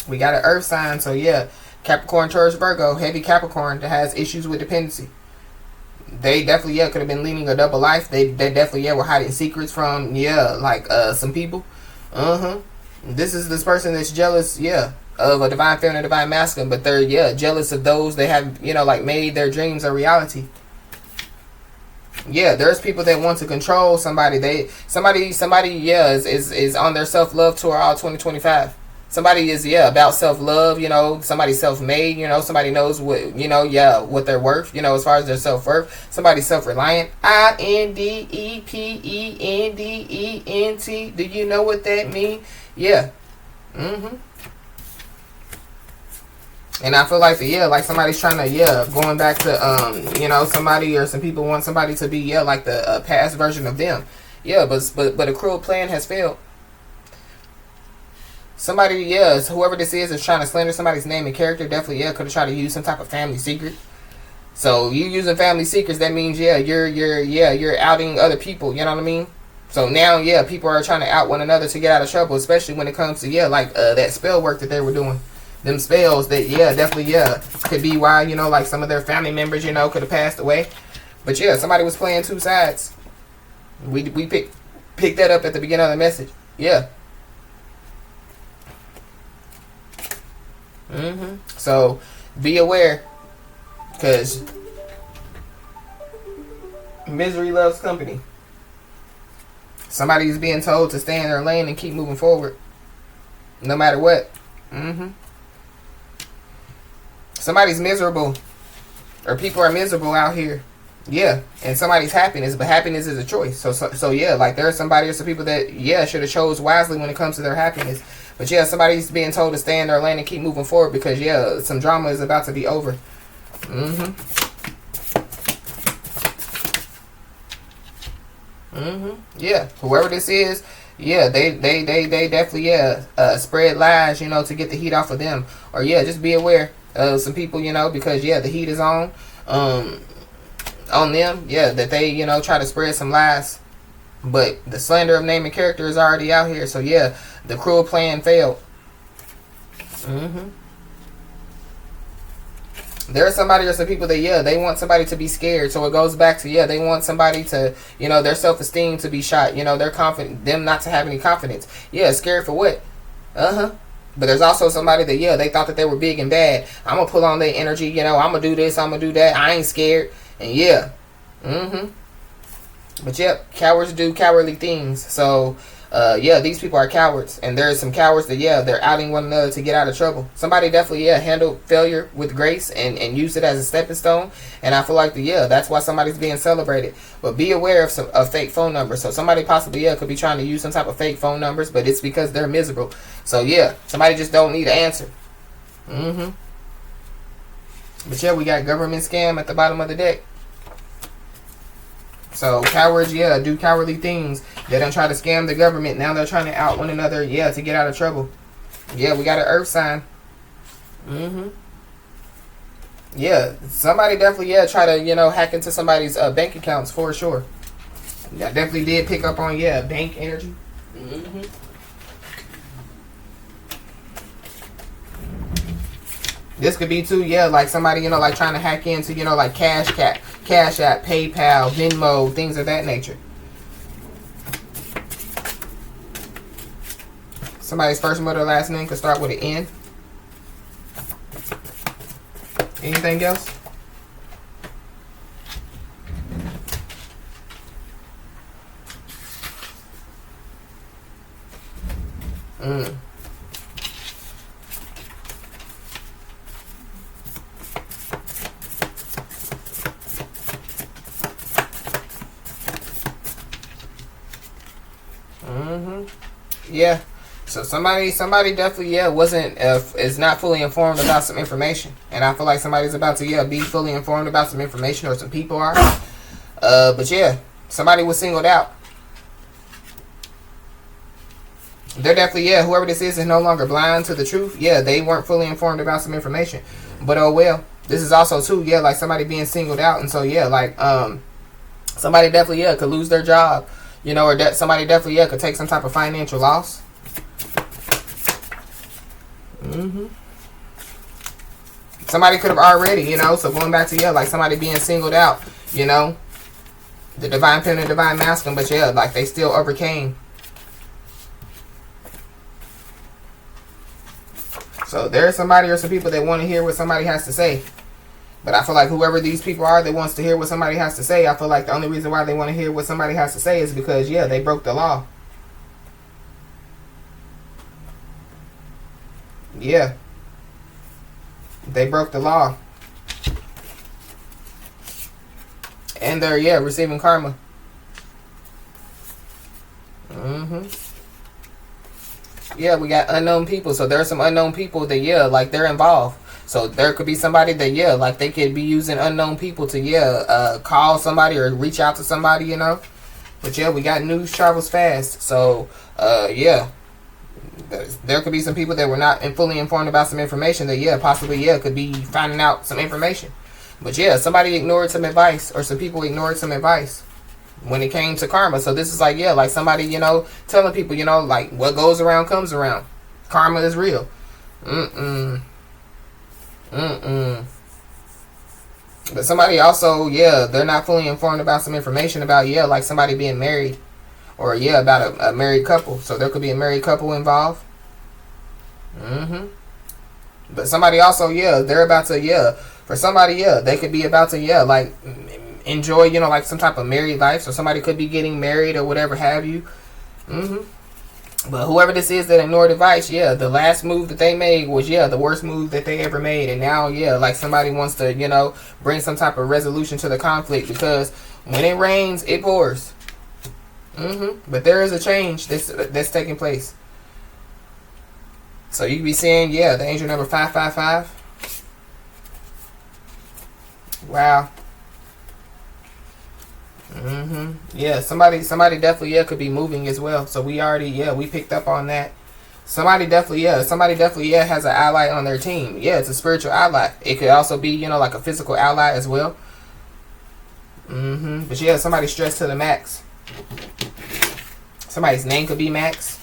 [SPEAKER 1] We got an earth sign. So yeah, Capricorn, Taurus, Virgo, heavy Capricorn that has issues with dependency. They definitely, yeah, could have been leading a double life. They definitely, yeah, were hiding secrets from, yeah, like some people. This is this person that's jealous, yeah, of a divine feminine, divine masculine, but they're, yeah, jealous of those they have, you know, like made their dreams a reality. Yeah, there's people that want to control somebody. Somebody, yeah, is on their self-love tour all 2025. Somebody is, yeah, about self-love, you know, somebody self-made, you know, somebody knows what, you know, yeah, what they're worth, you know, as far as their self-worth. Somebody self-reliant. INDEPENDENT. Do you know what that means? Yeah. And I feel like, yeah, like somebody's trying to, yeah, going back to, you know, somebody or some people want somebody to be, yeah, like the past version of them. Yeah, but a cruel plan has failed. Somebody, yeah, whoever this is trying to slander somebody's name and character. Definitely, yeah, could have tried to use some type of family secret. So you using family secrets, that means, yeah, you're outing other people. You know what I mean? So now, yeah, people are trying to out one another to get out of trouble, especially when it comes to, yeah, like that spell work that they were doing. Them spells that, yeah, definitely, yeah, could be why, you know, like some of their family members, you know, could have passed away. But yeah, somebody was playing two sides. We picked that up at the beginning of the message. Yeah. So be aware, because misery loves company. Somebody's being told to stay in their lane and keep moving forward, no matter what. Somebody's miserable, or people are miserable out here. Yeah, and somebody's happiness, but happiness is a choice. So yeah, like there's somebody or some people that, yeah, should have chose wisely when it comes to their happiness. But yeah, somebody's being told to stay in their lane and keep moving forward because, yeah, some drama is about to be over. Yeah, whoever this is, yeah, they definitely, yeah, spread lies, you know, to get the heat off of them. Or yeah, just be aware of some people, you know, because yeah, the heat is on them. Yeah, that they, you know, try to spread some lies. But the slander of name and character is already out here. So yeah, the cruel plan failed. There's somebody or some people that, yeah, they want somebody to be scared. So it goes back to, yeah, they want somebody to, you know, their self-esteem to be shot. You know, their them not to have any confidence. Yeah, scared for what? But there's also somebody that, yeah, they thought that they were big and bad. I'm going to pull on their energy. You know, I'm going to do this. I'm going to do that. I ain't scared. And yeah. But yep, cowards do cowardly things. So, yeah, these people are cowards. And there's some cowards that, yeah, they're outing one another to get out of trouble. Somebody definitely, yeah, handled failure with grace and used it as a stepping stone. And I feel like, yeah, that's why somebody's being celebrated. But be aware of fake phone numbers. So somebody possibly, yeah, could be trying to use some type of fake phone numbers, but it's because they're miserable. So, yeah, somebody just don't need an answer. But, yeah, we got government scam at the bottom of the deck. So cowards, yeah, do cowardly things. They don't try to scam the government. Now they're trying to out one another, yeah, to get out of trouble. Yeah, we got an earth sign. Yeah, somebody definitely, yeah, try to, you know, hack into somebody's bank accounts for sure. Yeah, definitely did pick up on, yeah, bank energy. This could be too, yeah, like somebody, you know, like trying to hack into, you know, like Cash App, PayPal, Venmo, things of that nature. Somebody's first mother last name could start with an N. Anything else? Yeah. So somebody definitely, yeah, is not fully informed about some information. And I feel like somebody's about to, yeah, be fully informed about some information, or some people are. But yeah, somebody was singled out. They're definitely, yeah, whoever this is no longer blind to the truth. Yeah, they weren't fully informed about some information. But oh well. This is also too, yeah, like somebody being singled out. And so yeah, like somebody definitely, yeah, could lose their job. You know, or somebody definitely, yeah, could take some type of financial loss. Somebody could have already, you know, so going back to, yeah, like somebody being singled out, you know, the divine feminine, divine masculine, but yeah, like they still overcame. So there's somebody or some people that want to hear what somebody has to say. But I feel like whoever these people are that wants to hear what somebody has to say, I feel like the only reason why they want to hear what somebody has to say is because, yeah, they broke the law. Yeah. They broke the law. And they're, yeah, receiving karma. Yeah, we got unknown people. So there are some unknown people that, yeah, like they're involved. So there could be somebody that, yeah, like they could be using unknown people to, yeah, call somebody or reach out to somebody, you know. But yeah, we got news travels fast. So, yeah. There could be some people that were not fully informed about some information that, yeah, possibly, yeah, could be finding out some information. But yeah, somebody ignored some advice, or some people ignored some advice when it came to karma. So this is like, yeah, like somebody, you know, telling people, you know, like what goes around comes around. Karma is real. But somebody also, yeah, they're not fully informed about some information about, yeah, like somebody being married. Or, yeah, about a married couple. So there could be a married couple involved. But somebody also, yeah, they're about to, yeah, for somebody, yeah, they could be about to, yeah, like enjoy, you know, like some type of married life. So somebody could be getting married or whatever have you. But whoever this is that ignored advice, yeah, the last move that they made was, yeah, the worst move that they ever made. And now, yeah, like somebody wants to, you know, bring some type of resolution to the conflict, because when it rains, it pours. But there is a change that's taking place. So you can be seeing, yeah, the angel number 555. Wow. Yeah, somebody definitely, yeah, could be moving as well. So we already, yeah, we picked up on that. Somebody definitely, yeah, has an ally on their team. Yeah, it's a spiritual ally. It could also be, you know, like a physical ally as well. But yeah, somebody stressed to the max. Somebody's name could be Max.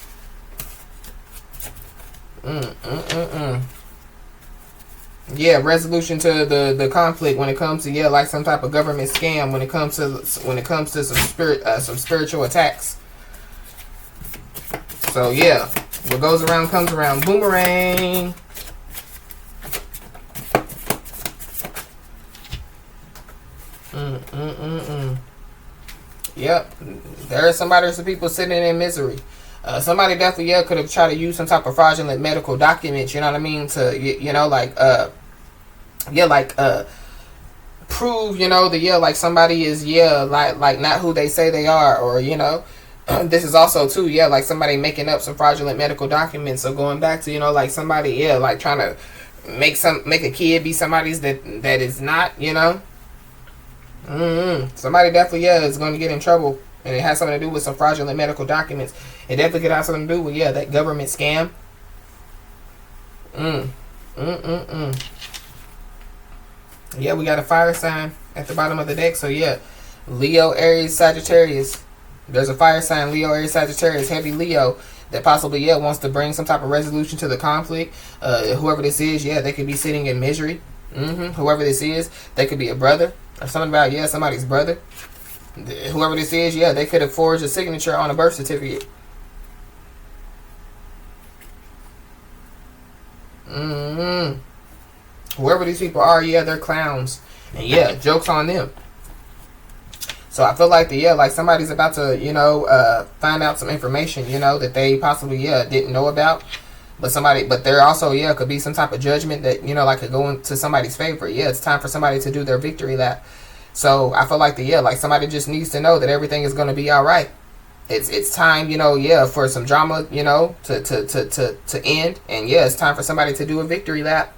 [SPEAKER 1] Yeah, resolution to the conflict when it comes to, yeah, like some type of government scam when it comes to some spiritual attacks. So yeah, what goes around comes around. Boomerang. Yep, there are somebody or some people sitting in misery. Somebody definitely, yeah, could have tried to use some type of fraudulent medical documents, you know what I mean, to, you know, like, yeah, like, prove, you know, that, yeah, like somebody is, yeah, like not who they say they are, or, you know, this is also, too, yeah, like somebody making up some fraudulent medical documents. So going back to, you know, like somebody, yeah, like trying to make a kid be somebody's that is not, you know. Somebody definitely, yeah, is going to get in trouble, and it has something to do with some fraudulent medical documents. It definitely could have something to do with, yeah, that government scam. Yeah, we got a fire sign at the bottom of the deck. So yeah, Leo, Aries, Sagittarius. There's a fire sign, Leo, Aries, Sagittarius, heavy Leo, that possibly, yeah, wants to bring some type of resolution to the conflict. Whoever this is, yeah, they could be sitting in misery. Whoever this is, they could be a brother, or something about, yeah, somebody's brother. Whoever this is, yeah, they could have forged a signature on a birth certificate. Whoever these people are, yeah, they're clowns. And yeah, joke's on them. So I feel like like somebody's about to, you know, find out some information, you know, that they possibly, yeah, didn't know about. But there also, yeah, could be some type of judgment that, you know, like could go into somebody's favor. Yeah, it's time for somebody to do their victory lap. So I feel like like somebody just needs to know that everything is going to be all right. It's time, you know, yeah, for some drama, you know, to end. And yeah, it's time for somebody to do a victory lap.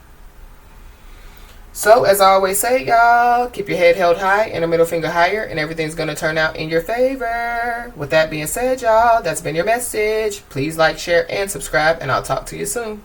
[SPEAKER 1] So, as I always say, y'all, keep your head held high and a middle finger higher, and everything's going to turn out in your favor. With that being said, y'all, that's been your message. Please like, share, and subscribe, and I'll talk to you soon.